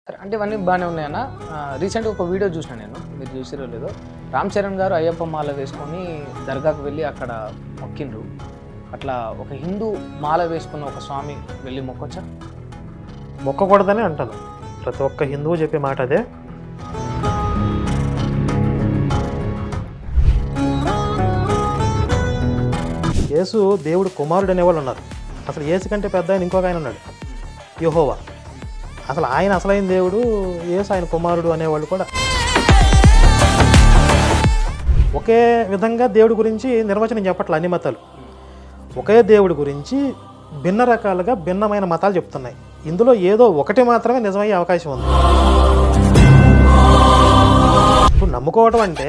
అంటే ఇవన్నీ బాగానే ఉన్నాయన్న. రీసెంట్గా ఒక వీడియో చూసిన నేను, మీరు చూసిరో లేదో. రామ్ చరణ్ గారు అయ్యప్ప మాల వేసుకొని దర్గాకు వెళ్ళి అక్కడ మొక్కిండ్రు. అట్లా ఒక హిందూ మాల వేసుకున్న ఒక స్వామి వెళ్ళి మొక్కొచ్చా? మొక్కకూడదని అంటాను. ప్రతి ఒక్క హిందువు చెప్పే మాట అదే. యేసు దేవుడు కుమారుడు అనేవాళ్ళు ఉన్నారు. అసలు యేసు కంటే పెద్ద ఆయన ఇంకొక ఆయన ఉన్నాడు, యెహోవా. అసలు ఆయన అసలైన దేవుడు, యేసు ఆయన కుమారుడు అనేవాళ్ళు కూడా. ఒకే విధంగా దేవుడి గురించి నిర్వచనం చెప్పట్లే అన్ని మతాలు. ఒకే దేవుడి గురించి భిన్న రకాలుగా భిన్నమైన మతాలు చెప్తున్నాయి. ఇందులో ఏదో ఒకటి మాత్రమే నిజమయ్యే అవకాశం ఉంది. ఇప్పుడు నమ్ముకోవటం అంటే,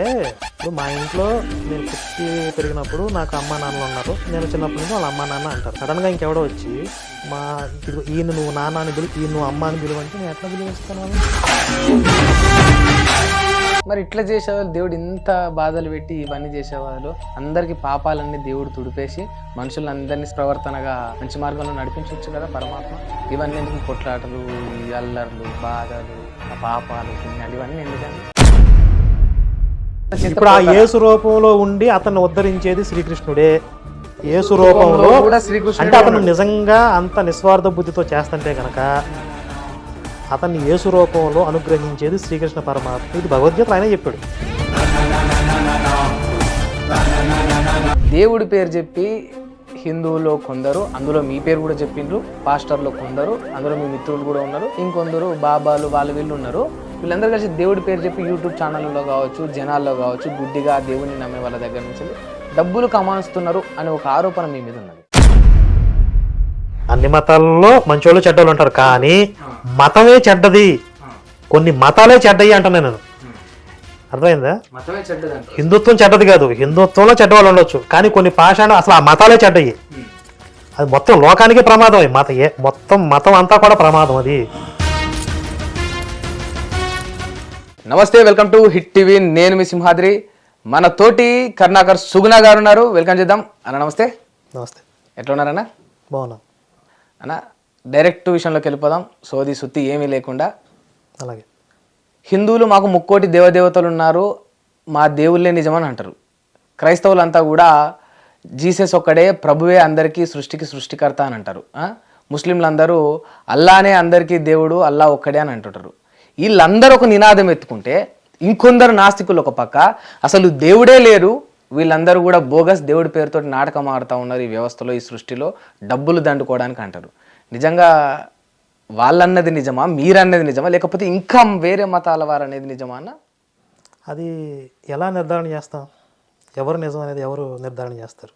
ఇప్పుడు మా ఇంట్లో నేను పుట్టి పెరిగినప్పుడు నాకు అమ్మా నాన్నలు ఉన్నారు. నేను చిన్నప్పటి నుంచి వాళ్ళ అమ్మా నాన్న అంటారు. సడన్గా ఇంకెవడో వచ్చి ఈయన నువ్వు నాన్న అని పిలువు, ఈయన నువ్వు అమ్మ అని పిలువు అంటే నేను ఎట్లా పిలువేస్తాను? మరి ఇట్లా చేసేవాళ్ళు, దేవుడు ఇంత బాధలు పెట్టి ఇవన్నీ చేసేవాళ్ళు, అందరికీ పాపాలన్నీ దేవుడు తుడిపేసి మనుషులందరినీ ప్రవర్తనగా మంచి మార్గంలో నడిపించవచ్చు కదా పరమాత్మ. ఇవన్నీ ఎందుకు? కొట్లాటలు, ఈ అల్లర్లు, బాధలు, పాపాలు, పుణ్యాలు, ఇవన్నీ ఎందుకండి? ఇప్పుడు ఆ యేసు రూపంలో ఉండి అతన్ని ఉద్ధరించేది శ్రీకృష్ణుడే. యేసు రూపంలో అంటే అతను నిజంగా అంత నిస్వార్థ బుద్ధితో చేస్తుంటే కనుక అతన్ని యేసు రూపంలో అనుగ్రహించేది శ్రీకృష్ణ పరమాత్మ. ఇది భగవద్గీత ఆయన చెప్పాడు. దేవుడి పేరు చెప్పి హిందువులో కొందరు, అందులో మీ పేరు కూడా చెప్పిండ్రు, పాస్టర్లో కొందరు, అందులో మీ మిత్రులు కూడా ఉన్నారు, ఇంకొందరు బాబాలు వాళ్ళు వీళ్ళు ఉన్నారు. వీళ్ళందరూ కలిసి దేవుడి పేరు చెప్పి యూట్యూబ్ ఛానళ్ళలో కావచ్చు, జనాల్లో కావచ్చు, గుడ్డిగా దేవుడిని నమ్మే వాళ్ళ దగ్గర నుంచి డబ్బులు కమాయిస్తున్నారు అనే ఒక ఆరోపణ మీ మీద ఉన్నది. అన్ని మతాల్లో మంచోళ్ళు చెడ్డోళ్ళు ఉంటారు, కానీ మతమే చెడ్డది, కొన్ని మతాలే చెడ్డయి అంటున్నాను నేను. అర్థమైందా? హిందుత్వం చెడ్డది కాదు, హిందుత్వంలో చెడ్డవాళ్ళు ఉండొచ్చు, కానీ కొన్ని పాషాణ అసలు ఆ మతాలే చెడ్డయి. అది మొత్తం లోకానికి ప్రమాదం. మొత్తం మతం అంతా కూడా ప్రమాదం. అది. నమస్తే, వెల్కమ్ టు హిట్ టీవీ. నేను మీ సింహాద్రి. మన తోటి కరుణాకర్ సుగుణ గారు ఉన్నారు, వెల్కమ్ చేద్దాం అన్న. నమస్తే. నమస్తే. ఎట్లా ఉన్నారన్న? బాగున్నా అన్న. డైరెక్ట్ విషయంలోకి వెళ్ళిపోదాం, సోది సుత్తి ఏమీ లేకుండా. అలాగే. హిందువులు మాకు ముక్కోటి దేవదేవతలు ఉన్నారు, మా దేవుళ్ళే నిజమని అంటారు. క్రైస్తవులంతా కూడా జీసస్ ఒక్కడే ప్రభువే అందరికీ సృష్టికి సృష్టికర్త అని అంటారు. ముస్లింలందరూ అల్లానే అందరికీ దేవుడు, అల్లా ఒక్కడే అని అంటుంటారు. వీళ్ళందరూ ఒక నినాదం ఎత్తుకుంటే ఇంకొందరు నాస్తికులు ఒక పక్క అసలు దేవుడే లేరు, వీళ్ళందరూ కూడా బోగస్ దేవుడి పేరుతో నాటకం ఆడుతూ ఉన్నారు ఈ వ్యవస్థలో, ఈ సృష్టిలో డబ్బులు దండుకోవడానికి అంటారు. నిజంగా వాళ్ళన్నది నిజమా, మీరన్నది నిజమా, లేకపోతే ఇంకా వేరే మతాల వారు అనేది నిజమా అన్న? అది ఎలా నిర్ధారణ చేస్తాం? ఎవరు నిజం అనేది ఎవరు నిర్ధారణ చేస్తారు?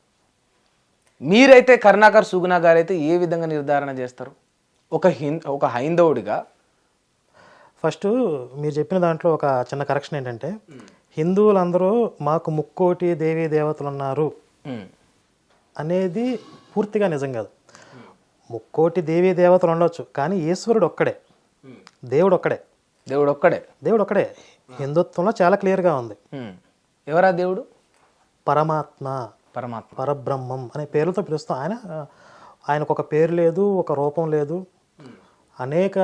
మీరైతే కరుణాకర్ సుగుణ గారు అయితే ఏ విధంగా నిర్ధారణ చేస్తారు ఒక హైందవుడిగా? ఫస్ట్ మీరు చెప్పిన దాంట్లో ఒక చిన్న కరెక్షన్ ఏంటంటే, హిందువులందరూ మాకు ముక్కోటి దేవీ దేవతలు ఉన్నారు అనేది పూర్తిగా నిజం కాదు. ముక్కోటి దేవీ దేవతలు ఉండొచ్చు, కానీ ఈశ్వరుడు ఒక్కడే, దేవుడు ఒక్కడే. దేవుడు ఒక్కడే, దేవుడు ఒక్కడే. హిందుత్వంలో చాలా క్లియర్గా ఉంది. ఎవరా దేవుడు? పరమాత్మ, పరమాత్మ, పరబ్రహ్మం అనే పేర్లతో పిలుస్తాం. ఆయనకు ఒక పేరు లేదు, ఒక రూపం లేదు. అనేక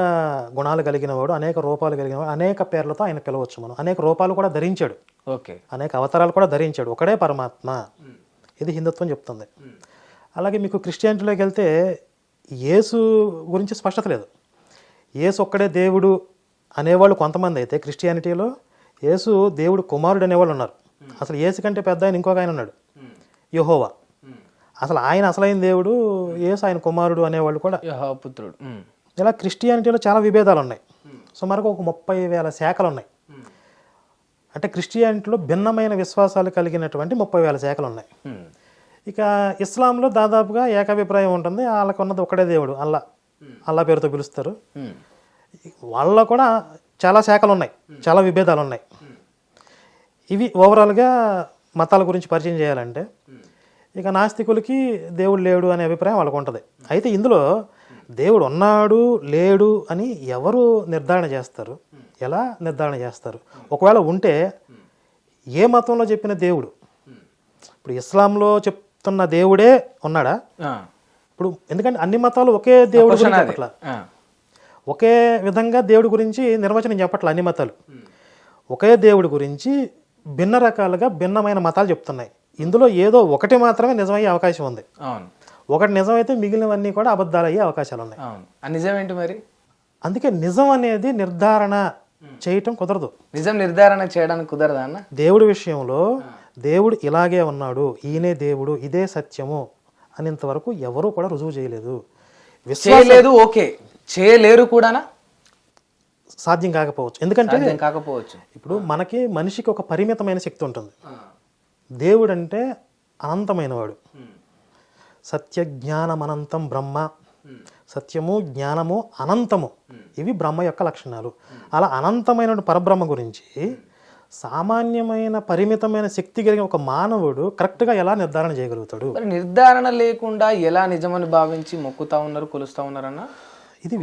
గుణాలు కలిగిన వాడు, అనేక రూపాలు కలిగిన వాడు, అనేక పేర్లతో ఆయన పిలవచ్చు. మనం అనేక రూపాలు కూడా ధరించాడు, ఓకే, అనేక అవతారాలు కూడా ధరించాడు. ఒకడే పరమాత్మ. ఇది హిందుత్వం చెప్తుంది. అలాగే మీకు క్రిస్టియానిటీలోకి వెళ్తే యేసు గురించి స్పష్టత లేదు. యేసు ఒక్కడే దేవుడు అనేవాళ్ళు కొంతమంది అయితే, క్రిస్టియానిటీలో యేసు దేవుడు కుమారుడు అనేవాళ్ళు ఉన్నారు. అసలు యేసు కంటే పెద్ద ఆయన ఇంకొక ఆయన ఉన్నాడు, యెహోవా. అసలు ఆయన అసలైన దేవుడు, యేసు ఆయన కుమారుడు అనేవాళ్ళు కూడా పుత్రుడు. ఇలా క్రిస్టియానిటీలో చాలా విభేదాలు ఉన్నాయి. సుమారుగా ఒక 30,000 శాఖలు ఉన్నాయి. అంటే క్రిస్టియానిటీలో భిన్నమైన విశ్వాసాలు కలిగినటువంటి 30,000 శాఖలు ఉన్నాయి. ఇక ఇస్లాంలో దాదాపుగా ఏకాభిప్రాయం ఉంటుంది, వాళ్ళకు ఉన్నది ఒకటే దేవుడు, అల్లా పేరుతో పిలుస్తారు. వాళ్ళలో కూడా చాలా శాఖలు ఉన్నాయి, చాలా విభేదాలు ఉన్నాయి. ఇవి ఓవరాల్గా మతాల గురించి పరిచయం చేయాలంటే. ఇక నాస్తికులకి దేవుడు లేడు అనే అభిప్రాయం వాళ్ళకు ఉంటుంది. అయితే ఇందులో దేవుడు ఉన్నాడు లేడు అని ఎవరు నిర్ధారణ చేస్తారు? ఎలా నిర్ధారణ చేస్తారు? ఒకవేళ ఉంటే ఏ మతంలో చెప్పిన దేవుడు? ఇప్పుడు ఇస్లాంలో చెప్తున్న దేవుడే ఉన్నాడా? ఇప్పుడు ఎందుకంటే అన్ని మతాలు ఒకే దేవుడు గురించి చెప్పట్లా. ఒకే విధంగా దేవుడి గురించి నిర్వచనం చెప్పట్లే అన్ని మతాలు. ఒకే దేవుడి గురించి భిన్న రకాలుగా భిన్నమైన మతాలు చెప్తున్నాయి. ఇందులో ఏదో ఒకటి మాత్రమే నిజమయ్యే అవకాశం ఉంది. అవును, ఒకటి నిజమైతే మిగిలినవన్నీ కూడా అబద్ధాలు అయ్యే అవకాశాలు ఉన్నాయి. అవును. ఆ నిజం ఏంటి మరి? అందుకే నిజం అనేది నిర్ధారణ చేయటం కుదరదు. నిజం నిర్ధారణ చేయడానికి కుదరదా అన్న? దేవుడి విషయంలో దేవుడు ఇలాగే ఉన్నాడు, ఈయనే దేవుడు, ఇదే సత్యము అనేంతవరకు ఎవరూ కూడా రుజువు చేయలేదు. చేయలేదు, ఓకే, చేయలేరు కూడానా? సాధ్యం కాకపోవచ్చు. ఎందుకంటే కాకపోవచ్చు. ఇప్పుడు మనకి మనిషికి ఒక పరిమితమైన శక్తి ఉంటుంది. దేవుడు అంటే అనంతమైనవాడు. సత్య జ్ఞానమనంతం బ్రహ్మ. సత్యము జ్ఞానము అనంతము, ఇవి బ్రహ్మ యొక్క లక్షణాలు. అలా అనంతమైన పరబ్రహ్మ గురించి సామాన్యమైన పరిమితమైన శక్తి కలిగిన ఒక మానవుడు కరెక్ట్గా ఎలా నిర్ధారణ చేయగలుగుతాడు? నిర్ధారణ లేకుండా ఎలా నిజమని భావించి మొక్కుతా ఉన్నారు, కొలుస్తా ఉన్నారన్న? ఇది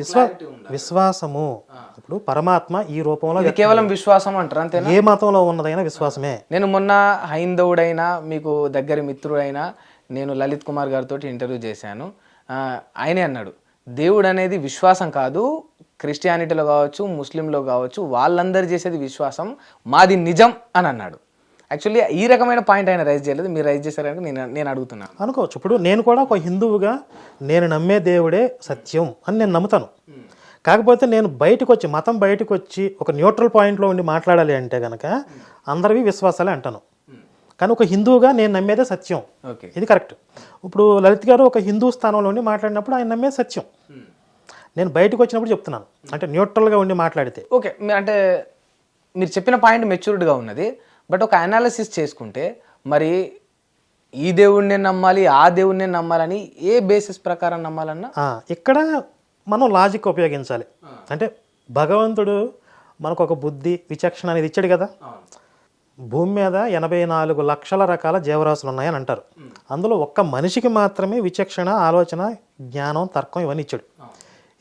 విశ్వాసము. ఇప్పుడు పరమాత్మ ఈ రూపంలో కేవలం విశ్వాసం అంటారు, అంతేనా? ఏ మతంలో ఉన్నదైనా విశ్వాసమే. నేను మొన్న హైందవుడైనా మీకు దగ్గర మిత్రుడైనా నేను లలిత్ కుమార్ గారితో ఇంటర్వ్యూ చేశాను. ఆయనే అన్నాడు, దేవుడు అనేది విశ్వాసం కాదు, క్రిస్టియానిటీలో కావచ్చు, ముస్లింలో కావచ్చు, వాళ్ళందరూ చేసేది విశ్వాసం, మాది నిజం అని అన్నాడు. యాక్చువల్లీ ఈ రకమైన పాయింట్ ఆయన రైజ్ చేయలేదు, మీరు రైజ్ చేశారని నేను అడుగుతున్నాను. అనుకోవచ్చు. ఇప్పుడు నేను కూడా ఒక హిందువుగా నేను నమ్మే దేవుడే సత్యం అని నేను నమ్ముతాను. కాకపోతే నేను మతం బయటకు వచ్చి ఒక న్యూట్రల్ పాయింట్లో ఉండి మాట్లాడాలి అంటే కనుక అందరివి విశ్వాసాలే అంటాను. కానీ ఒక హిందువుగా నేను నమ్మేదే సత్యం, ఇది కరెక్ట్. ఇప్పుడు లలిత్ గారు ఒక హిందూ స్థానంలో ఉండి మాట్లాడినప్పుడు ఆయన నమ్మేది సత్యం. నేను బయటకు వచ్చినప్పుడు చెప్తున్నాను, అంటే న్యూట్రల్గా ఉండి మాట్లాడితే. ఓకే, అంటే మీరు చెప్పిన పాయింట్ మెచ్యూర్డ్గా ఉన్నది. బట్ ఒక అనాలిసిస్ చేసుకుంటే మరి ఈ దేవుడినే నమ్మాలి, ఆ దేవుడినే నమ్మాలని ఏ బేసిస్ ప్రకారం నమ్మాలన్నా ఇక్కడ మనం లాజిక్ ఉపయోగించాలి. అంటే భగవంతుడు మనకు ఒక బుద్ధి, విచక్షణ అనేది ఇచ్చాడు కదా. భూమి మీద 84 లక్షల రకాల జీవరాశులు ఉన్నాయని అంటారు. అందులో ఒక్క మనిషికి మాత్రమే విచక్షణ, ఆలోచన, జ్ఞానం, తర్కం ఇవన్నీ ఇచ్చాడు.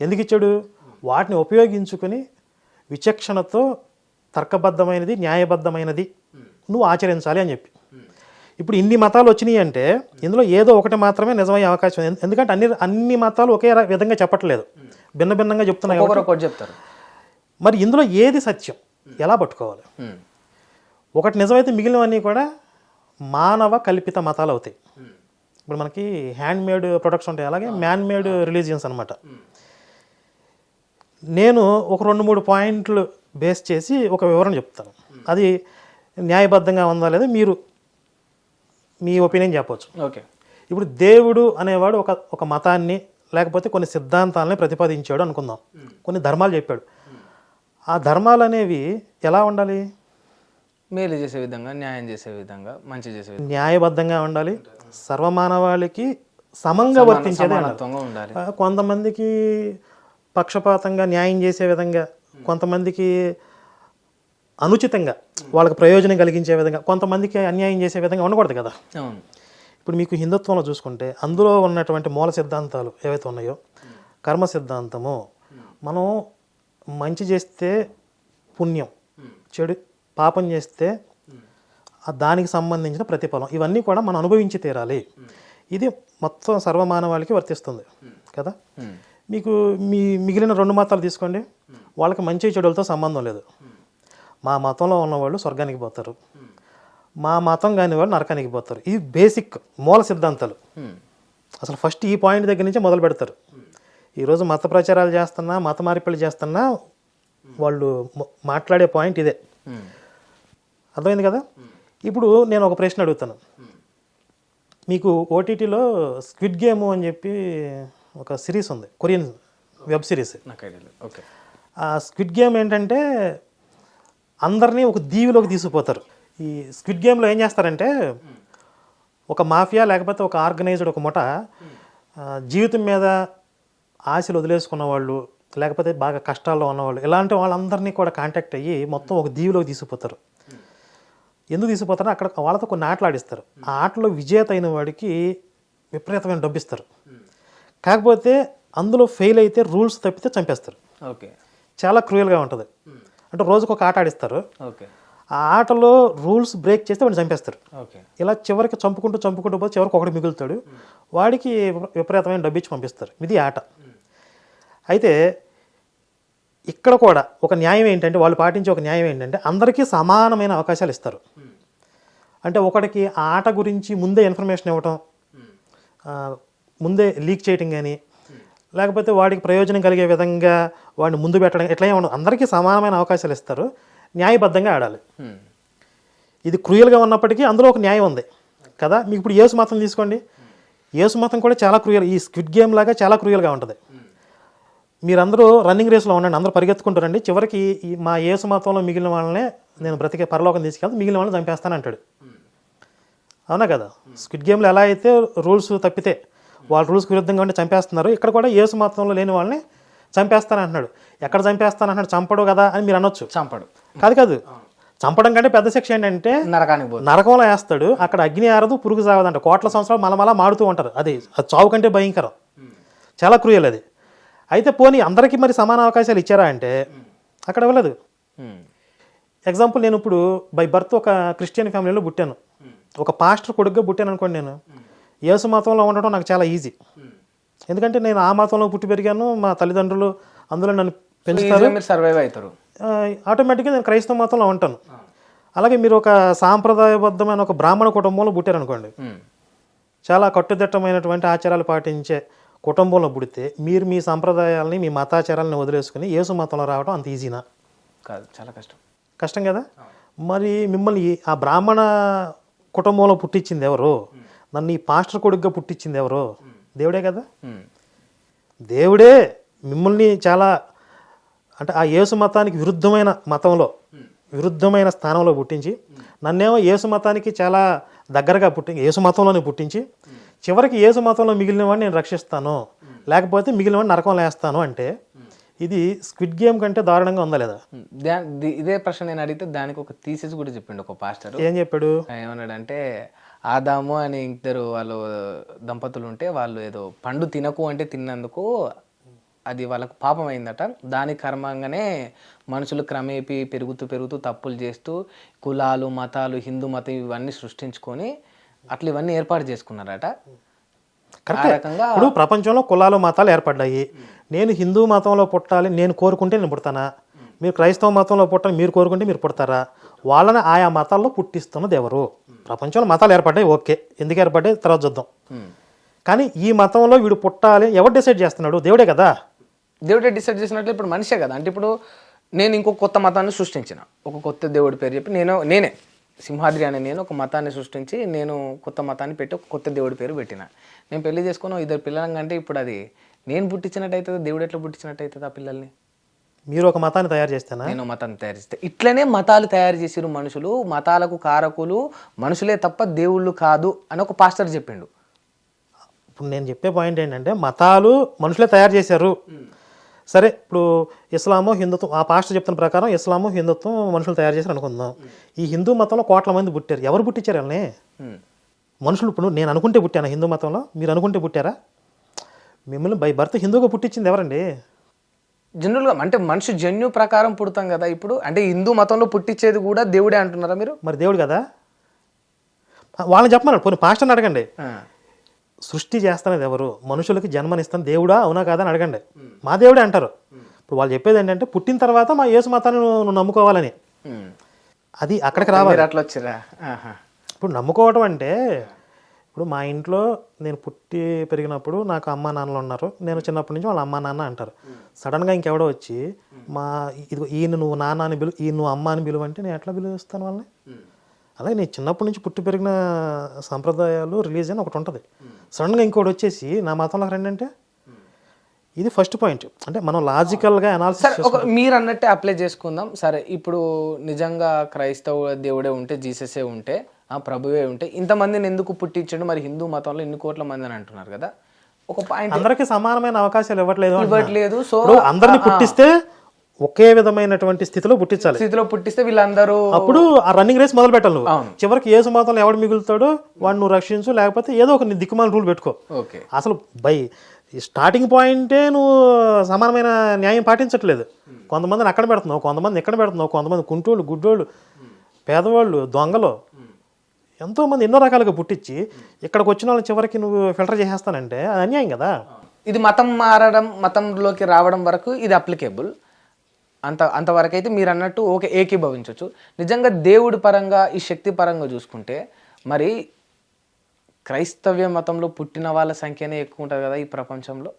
ఎందుకు ఇచ్చాడు? వాటిని ఉపయోగించుకుని విచక్షణతో తర్కబద్ధమైనది, న్యాయబద్ధమైనది నువ్వు ఆచరించాలి అని చెప్పి. ఇప్పుడు ఇన్ని మతాలు వచ్చినాయి అంటే ఇందులో ఏదో ఒకటి మాత్రమే నిజమయ్యే అవకాశం. ఎందుకంటే అన్ని మతాలు ఒకే విధంగా చెప్పట్లేదు, భిన్న భిన్నంగా చెప్తున్నాయి. చెప్తారు. మరి ఇందులో ఏది సత్యం ఎలా పట్టుకోవాలి? ఒకటి నిజమైతే మిగిలినవన్నీ కూడా మానవ కల్పిత మతాలు అవుతాయి. ఇప్పుడు మనకి హ్యాండ్ మేడ్ ప్రొడక్ట్స్ ఉంటాయి, అలాగే మ్యాన్ మేడ్ రిలీజియన్స్ అనమాట. నేను ఒక 2-3 పాయింట్లు బేస్ చేసి ఒక వివరణ చెప్తాను. అది న్యాయబద్ధంగా ఉందా లేదా మీరు మీ ఒపీనియన్ చెప్పవచ్చు. ఓకే. ఇప్పుడు దేవుడు అనేవాడు ఒక మతాన్ని లేకపోతే కొన్ని సిద్ధాంతాలని ప్రతిపాదించాడు అనుకుందాం, కొన్ని ధర్మాలు చెప్పాడు. ఆ ధర్మాలు అనేవి ఎలా ఉండాలి? మేలు చేసే విధంగా, న్యాయం చేసే విధంగా, మంచి చేసే విధంగా, న్యాయబద్ధంగా ఉండాలి, సర్వమానవాళికి సమంగా వర్తించేదే ఉండాలి. కొంతమందికి పక్షపాతంగా న్యాయం చేసే విధంగా, కొంతమందికి అనుచితంగా వాళ్ళకి ప్రయోజనం కలిగించే విధంగా, కొంతమందికి అన్యాయం చేసే విధంగా ఉండకూడదు కదా. ఇప్పుడు మీకు హిందుత్వంలో చూసుకుంటే అందులో ఉన్నటువంటి మూల సిద్ధాంతాలు ఏవైతే ఉన్నాయో, కర్మ సిద్ధాంతము, మనం మంచి చేస్తే పుణ్యం, పాపం చేస్తే దానికి సంబంధించిన ప్రతిఫలం, ఇవన్నీ కూడా మనం అనుభవించి తీరాలి. ఇది మొత్తం సర్వమానవాళికి వర్తిస్తుంది కదా. మీకు మిగిలిన 2 మతాలు తీసుకోండి, వాళ్ళకి మంచి చెడులతో సంబంధం లేదు. మా మతంలో ఉన్నవాళ్ళు స్వర్గానికి పోతారు, మా మతం కాని వాళ్ళు నరకానికి పోతారు. ఇది బేసిక్ మూల సిద్ధాంతాలు. అసలు ఫస్ట్ ఈ పాయింట్ దగ్గర నుంచి మొదలు పెడతారు. ఈరోజు మత ప్రచారాలు చేస్తున్నా, మత మార్పిళ్ళు చేస్తున్నా వాళ్ళు మాట్లాడే పాయింట్ ఇదే. అర్థమైంది కదా. ఇప్పుడు నేను ఒక ప్రశ్న అడుగుతాను. మీకు ఓటీటీలో స్క్విడ్ గేమ్ అని చెప్పి ఒక సిరీస్ ఉంది, కొరియన్ వెబ్ సిరీస్. ఆ స్క్విడ్ గేమ్ ఏంటంటే అందరినీ ఒక దీవిలోకి తీసుకుపోతారు. ఈ స్క్విడ్ గేమ్లో ఏం చేస్తారంటే ఒక మాఫియా లేకపోతే ఒక ఆర్గనైజ్డ్ ఒక ముఠ జీవితం మీద ఆశలు వదిలేసుకున్న వాళ్ళు, లేకపోతే బాగా కష్టాల్లో ఉన్నవాళ్ళు, ఇలాంటి వాళ్ళందరినీ కూడా కాంటాక్ట్ అయ్యి మొత్తం ఒక దీవిలోకి తీసుకుపోతారు. ఎందుకు తీసుకుపోతారో అక్కడ వాళ్ళతో కొన్ని ఆటలు ఆడిస్తారు. ఆ ఆటలో విజేత అయిన వాడికి విపరీతమైన డబ్బు ఇస్తారు. కాకపోతే అందులో ఫెయిల్ అయితే రూల్స్ తప్పితే చంపేస్తారు. చాలా క్రూయల్గా ఉంటుంది. అంటే రోజుకు ఒక ఆట ఆడిస్తారు, ఆ ఆటలో రూల్స్ బ్రేక్ చేస్తే వాడిని చంపేస్తారు. ఇలా చివరికి చంపుకుంటూ పోతే చివరికి ఒకటి మిగులుతాడు, వాడికి విపరీతమైన డబ్బు ఇచ్చి పంపిస్తారు. ఇది ఆట. అయితే ఇక్కడ కూడా ఒక న్యాయం ఏంటంటే, వాళ్ళు పాటించే ఒక న్యాయం ఏంటంటే అందరికీ సమానమైన అవకాశాలు ఇస్తారు. అంటే ఒకడికి ఆ ఆట గురించి ముందే ఇన్ఫర్మేషన్ ఇవ్వటం, ముందే లీక్ చేయటం కానీ, లేకపోతే వాడికి ప్రయోజనం కలిగే విధంగా వాడిని ముందు పెట్టడం, ఇట్లా ఏమన్నా అందరికీ సమానమైన అవకాశాలు ఇస్తారు. న్యాయబద్ధంగా ఆడాలి. ఇది క్రూయల్గా ఉన్నప్పటికీ అందులో ఒక న్యాయం ఉంది కదా. మీకు ఇప్పుడు యేసు మతం తీసుకోండి. యేసు మతం కూడా చాలా క్రూయల్, ఈ స్క్విడ్ గేమ్ లాగా చాలా క్రూయల్గా ఉంటుంది. మీరందరూ రన్నింగ్ రేస్లో ఉండండి, అందరూ పరిగెత్తుకుంటారండి, చివరికి ఈ మా యేసు మతంలో మిగిలిన వాళ్ళనే నేను బ్రతికే పరలోకం తీసుకెళ్తే మిగిలిన వాళ్ళని చంపేస్తాను అంటాడు. అవునా కదా. స్క్విడ్ గేమ్లో ఎలా అయితే రూల్స్ తప్పితే వాళ్ళ రూల్స్కి విరుద్ధంగా ఉండి చంపేస్తున్నారు, ఇక్కడ కూడా యేసు మతంలో లేని వాళ్ళని చంపేస్తానంటున్నాడు. ఎక్కడ చంపేస్తానంటున్నాడు? చంపడు కదా అని మీరు అనొచ్చు. చంపడు కాదు, చంపడం కంటే పెద్ద శిక్ష ఏంటంటే నరకంలో వేస్తాడు. అక్కడ అగ్ని ఆరదు, పురుగు సాగదంట. కోట్ల సంవత్సరాలు మలమలా మాడుతూ ఉంటారు. అది చావు కంటే భయంకరం, చాలా క్రూయల్ అది. అయితే పోనీ అందరికీ మరి సమాన అవకాశాలు ఇచ్చారా అంటే అక్కడ ఇవ్వలేదు. ఎగ్జాంపుల్, నేను ఇప్పుడు బై బర్త్ ఒక క్రిస్టియన్ ఫ్యామిలీలో పుట్టాను, ఒక పాస్టర్ కొడుకుగా పుట్టాను అనుకోండి. నేను యేసు మతంలో ఉండటం నాకు చాలా ఈజీ, ఎందుకంటే నేను ఆ మతంలో పుట్టి పెరిగాను. మా తల్లిదండ్రులు అందులో నన్ను పెంచుతారు, సర్వైవ్ అవుతారు. ఆటోమేటిక్గా నేను క్రైస్తవ మతంలో ఉంటాను. అలాగే మీరు ఒక సాంప్రదాయబద్ధమైన ఒక బ్రాహ్మణ కుటుంబంలో పుట్టారనుకోండి, చాలా కట్టుదిట్టమైనటువంటి ఆచారాలు పాటించే కుటుంబంలో పుడితే మీరు మీ సంప్రదాయాలని, మీ మతాచారాలని వదిలేసుకుని యేసు మతంలో రావడం అంత ఈజీనా? కాదు, చాలా కష్టం కదా. మరి మిమ్మల్ని ఆ బ్రాహ్మణ కుటుంబంలో పుట్టించింది ఎవరు? నన్ను ఈ పాస్టర్ కొడుకుగా పుట్టించింది ఎవరు? దేవుడే కదా. దేవుడే మిమ్మల్ని చాలా, అంటే ఆ యేసు మతానికి విరుద్ధమైన మతంలో, విరుద్ధమైన స్థానంలో పుట్టించి, నన్నేమో యేసు మతానికి చాలా దగ్గరగా యేసు మతంలోనే పుట్టించి, చివరికి యేసు మతంలో మిగిలిన వాడిని నేను రక్షిస్తాను, లేకపోతే మిగిలిన వాడిని నరకంలో వేస్తాను అంటే ఇది స్క్విడ్ గేమ్ కంటే దారుణంగా ఉందా లేదా? ఇదే ప్రశ్న నేను అడిగితే దానికి ఒక థీసిస్ కూడా చెప్పిండు ఒక పాస్టర్. ఏం చెప్పాడు? ఏమన్నాడంటే, ఆదాము అని ఇద్దరు వాళ్ళు దంపతులు ఉంటే వాళ్ళు ఏదో పండు తినకు అంటే తిన్నందుకు అది వాళ్ళకు పాపం అయిందట. దాని కర్మంగానే మనుషులు క్రమేపీ పెరుగుతూ తప్పులు చేస్తూ కులాలు, మతాలు, హిందూ మతం ఇవన్నీ సృష్టించుకొని అట్లా ఇవన్నీ ఏర్పాటు చేసుకున్నారట. ఇప్పుడు ప్రపంచంలో కులాలు, మతాలు ఏర్పడ్డాయి. నేను హిందూ మతంలో పుట్టాలి నేను కోరుకుంటే నేను పుడతానా? మీరు క్రైస్తవ మతంలో పుట్టాలి మీరు కోరుకుంటే మీరు పుడతారా? వాళ్ళని ఆయా మతాల్లో పుట్టిస్తున్నది ఎవరు? ప్రపంచంలో మతాలు ఏర్పడ్డాయి, ఓకే, ఎందుకు ఏర్పడ్డాయి తర్వాత చూద్దాం. కానీ ఈ మతంలో వీడు పుట్టాలి ఎవరు డిసైడ్ చేస్తున్నాడు? దేవుడే కదా. దేవుడే డిసైడ్ చేసినట్లు ఇప్పుడు మనిషే కదా. అంటే ఇప్పుడు నేను ఇంకొక కొత్త మతాన్ని సృష్టించిన, ఒక కొత్త దేవుడి పేరు చెప్పి నేనే సింహాద్రి అనే నేను ఒక మతాన్ని సృష్టించి నేను కొత్త మతాన్ని పెట్టి ఒక కొత్త దేవుడి పేరు పెట్టిన. నేను పెళ్లి చేసుకుని ఇద్దరు పిల్లలంటే ఇప్పుడు అది నేను పుట్టించినట్టు అవుతుంది, దేవుడు ఎట్లా పుట్టించినట్టు అవుతుంది ఆ పిల్లల్ని? మీరు ఒక మతాన్ని తయారు చేస్తానా? నేను మతాన్ని తయారు చేస్తే ఇట్లనే మతాలు తయారు చేసిరు మనుషులు. మతాలకు కారకులు మనుషులే తప్ప దేవుళ్ళు కాదు అని ఒక పాస్టర్ చెప్పిండు. ఇప్పుడు నేను చెప్పే పాయింట్ ఏంటంటే మతాలు మనుషులే తయారు చేశారు. సరే, ఇప్పుడు ఇస్లాము, హిందుత్వం, ఆ పాస్టర్ చెప్తున్న ప్రకారం ఇస్లాము, హిందుత్వం మనుషులు తయారు చేశారు అనుకుందాం. ఈ హిందూ మతంలో కోట్ల మంది పుట్టారు. ఎవరు పుట్టించారు వాళ్ళని? మనుషులు. ఇప్పుడు నేను అనుకుంటే పుట్టాను హిందూ మతంలో, మీరు అనుకుంటే పుట్టారా? మిమ్మల్ని బై బర్త్ హిందూగా పుట్టించింది ఎవరండి? జనరల్గా అంటే మనిషి జన్యు ప్రకారం పుడతాం కదా. ఇప్పుడు అంటే హిందూ మతంలో పుట్టించేది కూడా దేవుడే అంటున్నారా మీరు? మరి దేవుడు కదా. వాళ్ళని చెప్పమన్నాడు. పోనీ పాస్టర్ని అడగండి, సృష్టి చేస్తానేది ఎవరు? మనుషులకి జన్మనిస్తాను దేవుడా అవునా కాదా అని అడగండి. మా దేవుడే అంటారు. ఇప్పుడు వాళ్ళు చెప్పేది ఏంటంటే పుట్టిన తర్వాత మా యేసు మతాన్ని నువ్వు నమ్ముకోవాలని. అది అక్కడికి రావాలి. అట్లా వచ్చిరా? ఇప్పుడు నమ్ముకోవటం అంటే, ఇప్పుడు మా ఇంట్లో నేను పుట్టి పెరిగినప్పుడు నాకు అమ్మా నాన్నలు ఉన్నారు. నేను చిన్నప్పటి నుంచి వాళ్ళ అమ్మా నాన్న అంటారు. సడన్గా ఇంకెవడో వచ్చి ఇది ఈయన నువ్వు నాన్న అని ఈయన నువ్వు అమ్మ అని పిలువ అంటే నేను ఎట్లా పిలుస్తాను వాళ్ళని? అలాగే నేను చిన్నప్పటి నుంచి పుట్టి పెరిగిన సంప్రదాయాలు, రిలీజియన్ ఒకటి ఉంటుంది. సడన్గా ఇంకోటి వచ్చేసి నా మతంలోకి రండి అంటే ఇది ఫస్ట్ పాయింట్. అంటే మనం లాజికల్గా అనాలిసిస్ మీరు అన్నట్టే అప్లై చేసుకుందాం. సరే, ఇప్పుడు నిజంగా క్రైస్తవ దేవుడే ఉంటే, జీససే ఉంటే, ఆ ప్రభువే ఉంటే ఇంతమందిని ఎందుకు పుట్టించాడు? మరి హిందూ మతంలో ఇన్ని కోట్ల మంది అని అంటున్నారు కదా. ఒక పాయింట్, అందరికీ సమానమైన అవకాశాలు ఇవ్వట్లేదు. సో అందరిని పుట్టిస్తే ఒకే విధమైనటువంటి స్థితిలో పుట్టిస్తే వీళ్ళందరూ అప్పుడు ఆ రన్నింగ్ రేస్ మొదలు పెట్టాలి. చివరికి యేసు మతంలో ఎవడు మిగులుతాడో వాడు నువ్వు రక్షించు, లేకపోతే ఏదో ఒక దిక్కుమాల రూల్ పెట్టుకో. అసలు బై స్టార్టింగ్ పాయింటే నువ్వు సమానమైన న్యాయం పాటించట్లేదు. కొంతమందిని అక్కడ పెడుతున్నావు, కొంతమంది ఎక్కడ పెడుతున్నావు, కొంతమంది కుంటోళ్ళు, గుడ్డోళ్ళు, పేదవాళ్ళు, దొంగలు, ఎంతోమంది ఎన్నో రకాలుగా పుట్టించి ఇక్కడికి వచ్చిన వాళ్ళని చివరికి నువ్వు ఫిల్టర్ చేసేస్తానంటే అది అన్యాయం కదా. ఇది మతం మారడం, మతంలోకి రావడం వరకు ఇది అప్లికేబుల్. అంతవరకైతే మీరు అన్నట్టు ఓకే ఏకీభవించవచ్చు. నిజంగా దేవుడి పరంగా ఈ శక్తి పరంగా చూసుకుంటే మరి క్రైస్తవ్య మతంలో పుట్టిన వాళ్ళ సంఖ్యనే ఎక్కువ ఉంటుంది కదా ఈ ప్రపంచంలో.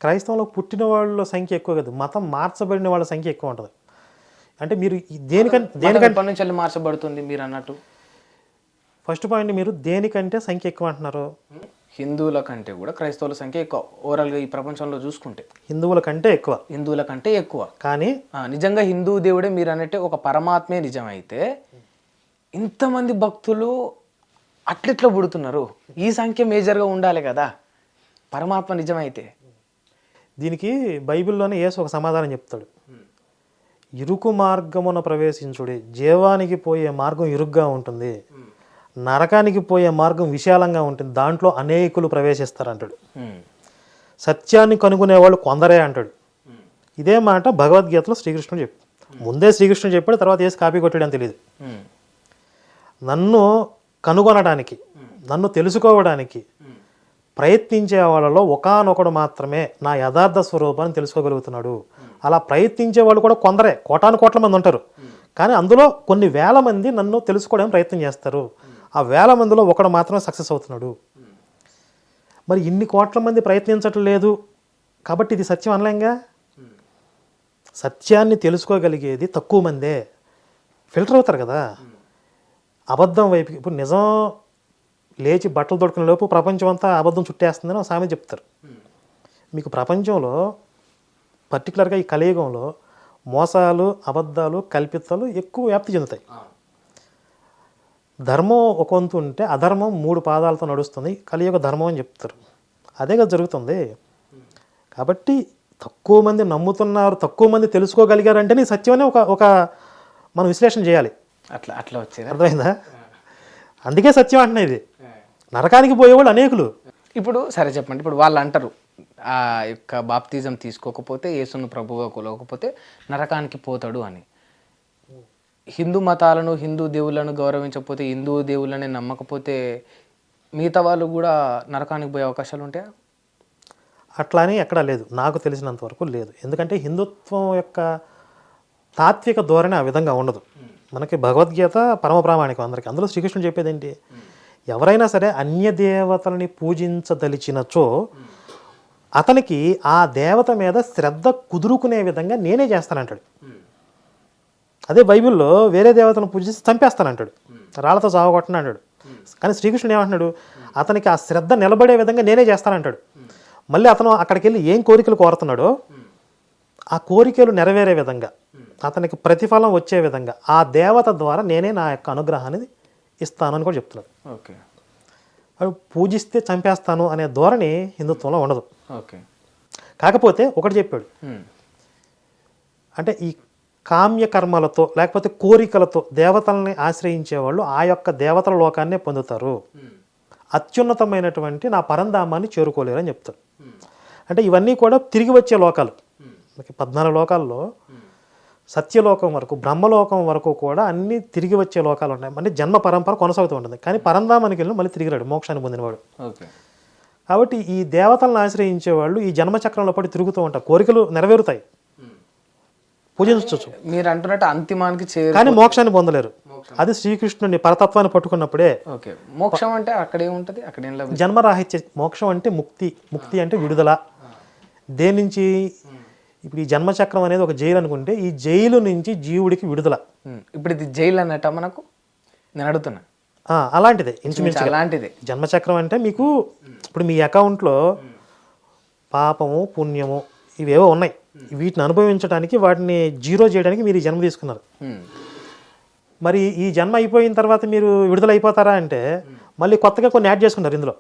క్రైస్తవంలో పుట్టిన వాళ్ళ సంఖ్య ఎక్కువ కాదు, మతం మార్చబడిన వాళ్ళ సంఖ్య ఎక్కువ ఉంటుంది. అంటే మీరు దేనికంటే ఎప్పటి నుంచి వెళ్ళి మార్చబడుతుంది మీరు అన్నట్టు? ఫస్ట్ పాయింట్, మీరు దేనికంటే సంఖ్య ఎక్కువ అంటున్నారు? హిందువుల కంటే కూడా క్రైస్తవుల సంఖ్య ఎక్కువ ఓవరాల్గా ఈ ప్రపంచంలో చూసుకుంటే. హిందువుల కంటే ఎక్కువ. హిందువుల కంటే ఎక్కువ. కానీ నిజంగా హిందూ దేవుడే మీరు అన్నట్టే ఒక పరమాత్మే నిజమైతే ఇంతమంది భక్తులు అట్లెట్లా పుడుతున్నారు? ఈ సంఖ్య మేజర్గా ఉండాలి కదా పరమాత్మ నిజమైతే. దీనికి బైబిల్లోనే యేసు ఒక సమాధానం చెప్తాడు. ఇరుకు మార్గమున ప్రవేశించుడి, జీవానికి పోయే మార్గం ఇరుగ్గా ఉంటుంది, నరకానికి పోయే మార్గం విశాలంగా ఉంటుంది, దాంట్లో అనేకులు ప్రవేశిస్తారు అంటాడు. సత్యాన్ని కనుగొనేవాళ్ళు కొందరే అంటాడు. ఇదే మాట భగవద్గీతలో శ్రీకృష్ణుడు చెప్పాడు. ముందే శ్రీకృష్ణుడు చెప్పాడు, తర్వాత వేసి కాపీ కొట్టాడని తెలియదు. నన్ను కనుగొనడానికి, నన్ను తెలుసుకోవడానికి ప్రయత్నించే వాళ్ళలో ఒకానొకడు మాత్రమే నా యథార్థ స్వరూపాన్ని తెలుసుకోగలుగుతున్నాడు. అలా ప్రయత్నించే వాళ్ళు కూడా కొందరే, కోట్ల మంది ఉంటారు. కానీ అందులో కొన్ని వేల మంది నన్ను తెలుసుకోవడానికి ప్రయత్నం చేస్తారు. ఆ వేల మందిలో ఒకడు మాత్రమే సక్సెస్ అవుతున్నాడు. మరి ఇన్ని కోట్ల మంది ప్రయత్నించటం లేదు కాబట్టి ఇది సత్యం అనలేంగా. సత్యాన్ని తెలుసుకోగలిగేది తక్కువ మందే, ఫిల్టర్ అవుతారు కదా అబద్ధం వైపు. ఇప్పుడు నిజం లేచి బట్టలు దొడుకునే లోపు ప్రపంచం అంతా అబద్ధం చుట్టేస్తుందని ఒక సామెత చెప్తారు. మీకు ప్రపంచంలో పర్టికులర్గా ఈ కలియుగంలో మోసాలు, అబద్ధాలు, కల్పితాలు ఎక్కువ వ్యాప్తి చెందుతాయి. ధర్మం ఒక వంతు ఉంటే అధర్మం 3 పాదాలతో నడుస్తుంది, కలియుగ ధర్మం అని చెప్తారు. అదే కదా జరుగుతుంది. కాబట్టి తక్కువ మంది నమ్ముతున్నారు, తక్కువ మంది తెలుసుకోగలిగారంటేనే సత్యమనే ఒక మనం విశ్లేషణ చేయాలి. అట్లా వచ్చేది అర్థమైందా? అందుకే సత్యం అంటున్నా. ఇది నరకానికి పోయేవాళ్ళు అనేకులు. ఇప్పుడు సరే చెప్పండి, ఇప్పుడు వాళ్ళు అంటారు ఆ యొక్క బాప్తిజం తీసుకోకపోతే, యేసును ప్రభువుగా కొలవకపోతే నరకానికి పోతాడు అని. హిందూ మతాలను, హిందూ దేవుళ్ళను గౌరవించకపోతే, హిందూ దేవుళ్ళని నమ్మకపోతే మిగతా వాళ్ళు కూడా నరకానికి పోయే అవకాశాలు ఉంటాయా? అట్లా అని ఎక్కడా లేదు, నాకు తెలిసినంత వరకు లేదు. ఎందుకంటే హిందుత్వం యొక్క తాత్విక ధోరణి ఆ విధంగా ఉండదు. మనకి భగవద్గీత పరమ ప్రామాణికం అందరికీ. అందులో శ్రీకృష్ణుడు చెప్పేది ఏంటి? ఎవరైనా సరే అన్య దేవతలని పూజించదలిచినచో అతనికి ఆ దేవత మీద శ్రద్ధ కుదురుకునే విధంగా నేనే చేస్తానంటాడు. అదే బైబిల్లో వేరే దేవతను పూజించి చంపేస్తానంటాడు, రాళ్లతో సావగొట్టను అంటాడు. కానీ శ్రీకృష్ణుడు ఏమంటున్నాడు? అతనికి ఆ శ్రద్ధ నిలబడే విధంగా నేనే చేస్తానంటాడు. మళ్ళీ అతను అక్కడికి వెళ్ళి ఏం కోరికలు కోరుతున్నాడో ఆ కోరికలు నెరవేరే విధంగా, అతనికి ప్రతిఫలం వచ్చే విధంగా ఆ దేవత ద్వారా నేనే నా యొక్క అనుగ్రహాన్ని ఇస్తానని కూడా చెప్తున్నాడు. ఓకే. వాడు పూజిస్తే చంపేస్తాను అనే ధోరణి హిందుత్వంలో ఉండదు. ఓకే. కాకపోతే ఒకటి చెప్పాడు, అంటే ఈ కామ్య కర్మలతో లేకపోతే కోరికలతో దేవతల్ని ఆశ్రయించే వాళ్ళు ఆ యొక్క దేవతల లోకాన్నే పొందుతారు, అత్యున్నతమైనటువంటి నా పరంధామాన్ని చేరుకోలేరు అని చెప్తాడు. అంటే ఇవన్నీ కూడా తిరిగి వచ్చే లోకాలు. 14 లోకాల్లో సత్యలోకం వరకు, బ్రహ్మలోకం వరకు కూడా అన్ని తిరిగి వచ్చే లోకాలు ఉన్నాయి. అంటే జన్మ పరంపర కొనసాగుతూ ఉంటుంది. కానీ పరంధామానికి వెళ్ళి మళ్ళీ తిరిగిరాడు, మోక్షాన్ని పొందినవాడు. కాబట్టి ఈ దేవతలను ఆశ్రయించే వాళ్ళు ఈ జన్మచక్రంలో పడి తిరుగుతూ ఉంటారు, కోరికలు నెరవేరుతాయి, పూజించవచ్చు. మీరు అంటున్నట్టు అంతిమానికి కానీ మోక్షాన్ని పొందలేరు. అది శ్రీకృష్ణుని పరతత్వాన్ని పట్టుకున్నప్పుడే. ఓకే. మోక్షం అంటే అక్కడే ఉంటుంది, అక్కడేం లేదు. జన్మరాహిత్య మోక్షం అంటే ముక్తి, ముక్తి అంటే విడుదల. దేని నుంచి? ఇప్పుడు ఈ జన్మచక్రం అనేది ఒక జైలు అనుకుంటే ఈ జైలు నుంచి జీవుడికి విడుదల. ఇప్పుడు ఇది జైలు అన్నట్ట మనకు? నేను అడుగుతున్నా. అలాంటిదే, ఇంచుమించు అలాంటిదే జన్మచక్రం అంటే. మీకు ఇప్పుడు మీ అకౌంట్లో పాపము, పుణ్యము ఇవేవో ఉన్నాయి. వీటిని అనుభవించడానికి, వాటిని జీరో చేయడానికి మీరు ఈ జన్మ తీసుకున్నారు. మరి ఈ జన్మ అయిపోయిన తర్వాత మీరు విడుదల అయిపోతారా అంటే మళ్ళీ కొత్తగా కొన్ని యాడ్ చేసుకుంటారు ఇందులో.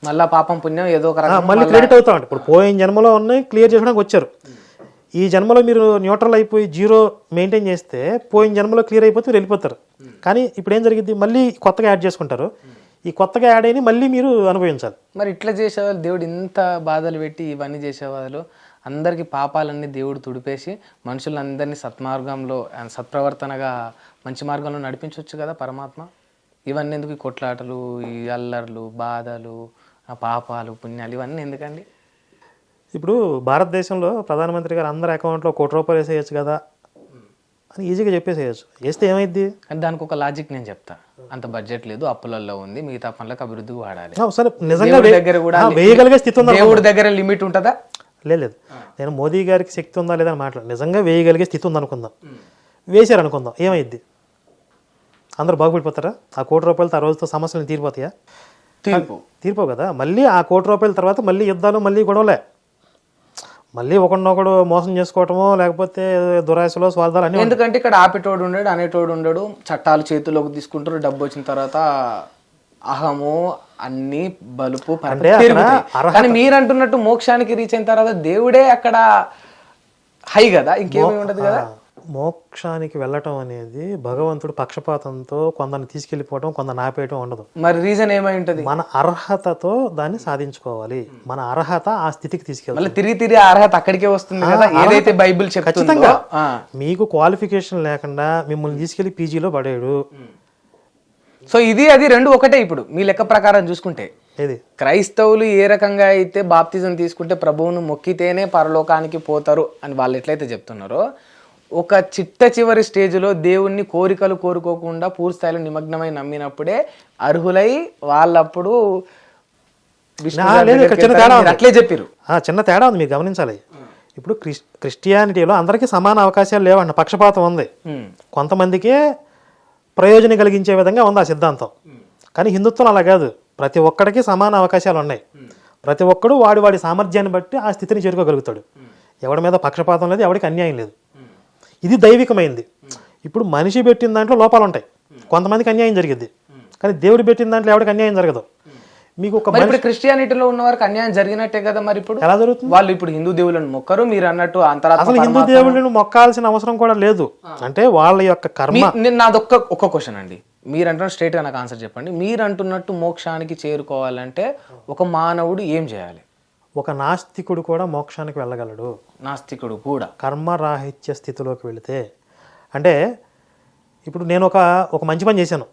మళ్ళీ పాపం పుణ్యం ఏదో ఒక మళ్ళీ క్రెడిట్ అవుతా ఉంటాయి. ఇప్పుడు పోయిన జన్మలో ఉన్నాయి, క్లియర్ చేసుకోవడానికి వచ్చారు. ఈ జన్మలో మీరు న్యూట్రల్ అయిపోయి జీరో మెయింటైన్ చేస్తే పోయిన జన్మలో క్లియర్ అయిపోతే మీరు వెళ్ళిపోతారు. కానీ ఇప్పుడు ఏం జరిగింది? మళ్ళీ కొత్తగా యాడ్ చేసుకుంటారు. ఈ కొత్తగా యాడ్ అయిన మళ్ళీ మీరు అనుభవించాలి. మరి ఇట్లా చేసేవాళ్ళు, దేవుడు ఇంత బాధలు పెట్టి ఇవన్నీ చేసేవాళ్ళు, అందరికీ పాపాలన్నీ దేవుడు తుడిపేసి మనుషులందరినీ సత్మార్గంలో, సత్ప్రవర్తనగా మంచి మార్గంలో నడిపించవచ్చు కదా పరమాత్మ. ఇవన్నీ ఎందుకు? ఈ కొట్లాటలు, ఈ అల్లర్లు, బాధలు, పాపాలు, పుణ్యాలు ఇవన్నీ ఎందుకండి? ఇప్పుడు భారతదేశంలో ప్రధానమంత్రి గారు అందరి అకౌంట్లో ₹1,00,00,000 వేసేయచ్చు కదా అని ఈజీగా చెప్పేసేయచ్చు. వేస్తే ఏమైద్ది? కానీ దానికి ఒక లాజిక్ నేను చెప్తా. అంత బడ్జెట్ లేదు, అప్పులలో ఉంది, మిగతా పనులకు అభివృద్ధికి వాడాలి. సరే, నిజంగా దేవుడి దగ్గర కూడా వేయగలిగే స్థితి ఉందా? దేవుడి దగ్గర లిమిట్ ఉంటుందా? లేదు. నేను మోదీ గారికి శక్తి ఉందా లేదా అని మాట్లాడు. నిజంగా వేయగలిగే స్థితి ఉందనుకుందాం, వేసారు అనుకుందాం, ఏమైద్ది? అందరూ బాగుపడిపోతారా? ఆ ₹1,00,00,000 ఆ రోజుతో సమస్యలు తీరిపోతాయా? తీరిపోవు కదా. మళ్ళీ ఆ ₹1,00,00,000 తర్వాత మళ్ళీ యుద్ధాలు, మళ్ళీ గొడవలే, మళ్ళీ ఒకడినొకడు మోసం చేసుకోవటమో లేకపోతే దురాశలో స్వార్థాలు అన్నీ. ఎందుకంటే ఇక్కడ ఆపేటోడు ఉండడు, అనేటోడు ఉండడు, చట్టాలు చేతుల్లోకి తీసుకుంటారు, డబ్బు వచ్చిన తర్వాత అహము అన్ని బలుపు కానీ మీరు అంటున్నట్టు మోక్షానికి రీచ్ అయిన తర్వాత దేవుడే అక్కడ హై కదా, ఇంకేమీ ఉండదు కదా. మోక్షానికి వెళ్ళటం అనేది భగవంతుడు పక్షపాతంతో కొందరిని తీసుకెళ్లిపోవటం, కొందరిని ఆపేయటం ఉండదు. మరి రీజన్ ఏమై ఉంటది? మన అర్హతతో దాన్ని సాధించుకోవాలి. మన అర్హత ఆ స్థితికి తీసుకెళ్ళాలి. తిరిగి అర్హత అక్కడికే వస్తుంది కదా, ఏదైతే బైబిల్ ఖచ్చితంగా. మీకు క్వాలిఫికేషన్ లేకుండా మిమ్మల్ని తీసుకెళ్లి పీజీలో పడేడు. సో ఇది అది రెండు ఒకటే. ఇప్పుడు మీ లెక్క ప్రకారం చూసుకుంటే క్రైస్తవులు ఏ రకంగా అయితే బాప్తిజం తీసుకుంటే ప్రభువును మొక్కితేనే పరలోకానికి పోతారు అని వాళ్ళు ఎట్లయితే చెప్తున్నారో, ఒక చిట్ట చివరి స్టేజ్లో దేవుణ్ణి కోరికలు కోరుకోకుండా పూర్తి స్థాయిలో నిమగ్నమై నమ్మినప్పుడే అర్హులై వాళ్ళప్పుడు అట్లే చెప్పారు. చిన్న తేడా ఉంది, మీరు గమనించాలి. ఇప్పుడు క్రిస్టియానిటీలో అందరికీ సమాన అవకాశాలు లేవన్న పక్షపాతం ఉంది. కొంతమందికే ప్రయోజనం కలిగించే విధంగా ఉంది ఆ సిద్ధాంతం. కానీ హిందుత్వం అలా కాదు. ప్రతి ఒక్కడికి సమాన అవకాశాలు ఉన్నాయి. ప్రతి ఒక్కడు వాడి సామర్థ్యాన్ని బట్టి ఆ స్థితిని చేరుకోగలుగుతాడు. ఎవడి మీద పక్షపాతం లేదు, ఎవరికి అన్యాయం లేదు. ఇది దైవికమైంది. ఇప్పుడు మనిషి పెట్టిన దాంట్లో లోపాలు ఉంటాయి, కొంతమందికి అన్యాయం జరిగింది. కానీ దేవుడు పెట్టిన దాంట్లో ఎవరికి అన్యాయం జరగదు. మీకు ఒక క్రిస్టియానిటీలో ఉన్న వారికి అన్యాయం జరిగినట్టే కదా. మరి ఇప్పుడు ఎలా జరుగుతుంది? వాళ్ళు ఇప్పుడు హిందూ దేవుళ్ళను మొక్కరు, మీరు అన్నట్టు అసలు హిందూ దేవుళ్ళను మొక్కాల్సిన అవసరం కూడా లేదు. అంటే వాళ్ళ యొక్క కర్మ. ఒక్క క్వశ్చన్ అండి, మీరు అంటున్న స్ట్రైట్ గా నాకు ఆన్సర్ చెప్పండి. మీరు అంటున్నట్టు మోక్షానికి చేరుకోవాలంటే ఒక మానవుడు ఏం చేయాలి? ఒక నాస్తికుడు కూడా మోక్షానికి వెళ్ళగలడు. నాస్తికుడు కూడా కర్మరాహిత్య స్థితిలోకి వెళితే. అంటే ఇప్పుడు నేను ఒక మంచి పని చేశాను,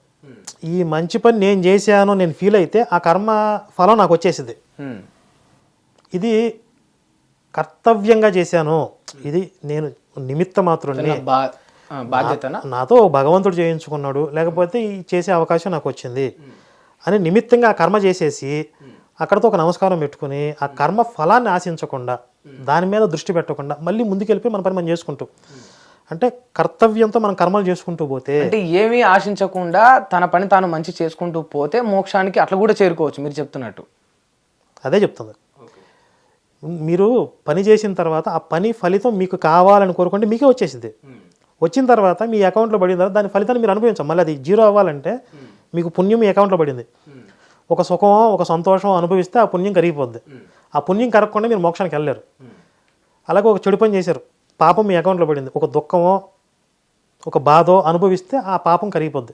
ఈ మంచి పని నేను చేశాను నేను ఫీల్ అయితే ఆ కర్మ ఫలం నాకు వచ్చేసింది. ఇది కర్తవ్యంగా చేశాను, ఇది నేను నిమిత్త మాత్రుడిని, నాతో భగవంతుడు చేయించుకున్నాడు, లేకపోతే ఈ చేసే అవకాశం నాకు వచ్చింది అని నిమిత్తంగా ఆ కర్మ చేసేసి అక్కడతో ఒక నమస్కారం పెట్టుకుని ఆ కర్మ ఫలాన్ని ఆశించకుండా, దాని మీద దృష్టి పెట్టకుండా మళ్ళీ ముందుకెళ్ళిపోయి మన పని మనం చేసుకుంటూ, అంటే కర్తవ్యంతో మనం కర్మలు చేసుకుంటూ పోతే, అంటే ఏమీ ఆశించకుండా తన పని తాను మంచి చేసుకుంటూ పోతే మోక్షానికి అట్లా కూడా చేరుకోవచ్చు మీరు చెప్తున్నట్టు. అదే చెప్తుంది. మీరు పని చేసిన తర్వాత ఆ పని ఫలితం మీకు కావాలని కోరుకుంటే మీకే వచ్చేసింది. వచ్చిన తర్వాత మీ అకౌంట్లో పడిన తర్వాత దాని ఫలితాన్ని మీరు అనుభవించాం. మళ్ళీ అది జీరో అవ్వాలంటే మీకు పుణ్యం మీ అకౌంట్లో పడింది, ఒక సుఖమో ఒక సంతోషం అనుభవిస్తే ఆ పుణ్యం కరిగిపోద్ది. ఆ పుణ్యం కరగకుండా మీరు మోక్షానికి వెళ్ళలేరు. అలాగే ఒక చెడు పని చేశారు, పాపం మీ అకౌంట్లో పడింది, ఒక దుఃఖమో ఒక బాధో అనుభవిస్తే ఆ పాపం కరిగిపోద్ది.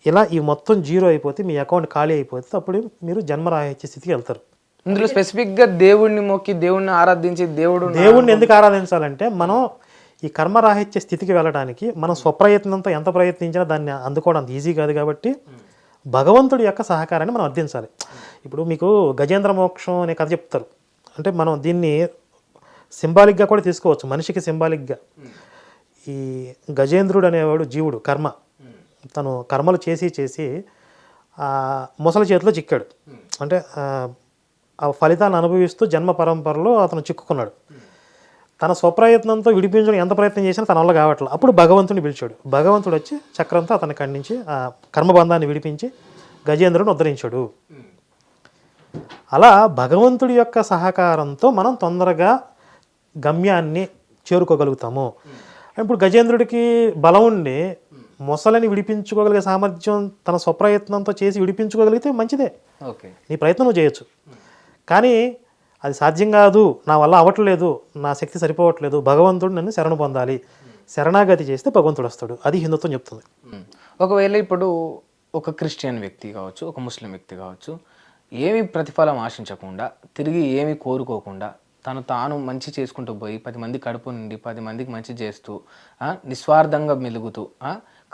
ఇలా ఈ మొత్తం జీరో అయిపోతే మీ అకౌంట్ ఖాళీ అయిపోతే అప్పుడు మీరు జన్మరాహిత్య స్థితికి వెళ్తారు. ఇందులో స్పెసిఫిక్గా దేవుడిని మొక్కి దేవుడిని ఆరాధించి దేవుడిని ఎందుకు ఆరాధించాలంటే, మనం ఈ కర్మరాహిత్య స్థితికి వెళ్ళడానికి మనం స్వప్రయత్నంతో ఎంత ప్రయత్నించినా దాన్ని అందుకోవడం అంత ఈజీ కాదు. కాబట్టి భగవంతుడి యొక్క సహకారాన్ని మనం అర్థించాలి. ఇప్పుడు మీకు గజేంద్ర మోక్షం అనే కథ చెప్తారు. అంటే మనం దీన్ని సింబాలిక్గా కూడా తీసుకోవచ్చు, మనిషికి సింబాలిక్గా. ఈ గజేంద్రుడు అనేవాడు జీవుడు, తను కర్మలు చేసి ముసలి చేతిలో చిక్కాడు. అంటే ఆ ఫలితాన్ని అనుభవిస్తూ జన్మ పరంపరలో అతను చిక్కుకున్నాడు. తన స్వప్రయత్నంతో విడిపించడం ఎంత ప్రయత్నం చేసినా తన వల్ల కావట్లేదు. అప్పుడు భగవంతుడిని పిలిచాడు. భగవంతుడు వచ్చి చక్రంతో అతన్ని ఖండించి ఆ కర్మబంధాన్ని విడిపించి గజేంద్రుడిని ఉద్ధరించాడు. అలా భగవంతుడి యొక్క సహకారంతో మనం తొందరగా గమ్యాన్ని చేరుకోగలుగుతాము. ఇప్పుడు గజేంద్రుడికి బలం ఉండి మొసలని విడిపించుకోగలిగే సామర్థ్యం తన స్వప్రయత్నంతో చేసి విడిపించుకోగలిగితే మంచిదే, నీ ప్రయత్నం నువ్వు చేయొచ్చు. కానీ అది సాధ్యం కాదు, నా వల్ల అవ్వట్లేదు, నా శక్తి సరిపోవట్లేదు, భగవంతుడు నన్ను శరణు పొందాలి, శరణాగతి చేస్తే భగవంతుడు వస్తాడు. అది హిందుత్వం చెప్తుంది. ఒకవేళ ఇప్పుడు ఒక క్రిస్టియన్ వ్యక్తి కావచ్చు, ఒక ముస్లిం వ్యక్తి కావచ్చు, ఏమి ప్రతిఫలం ఆశించకుండా, తిరిగి ఏమి కోరుకోకుండా తాను మంచి చేసుకుంటూ పోయి 10 మంది కడుపు నుండి 10 మందికి మంచి చేస్తూ నిస్వార్థంగా మెలుగుతూ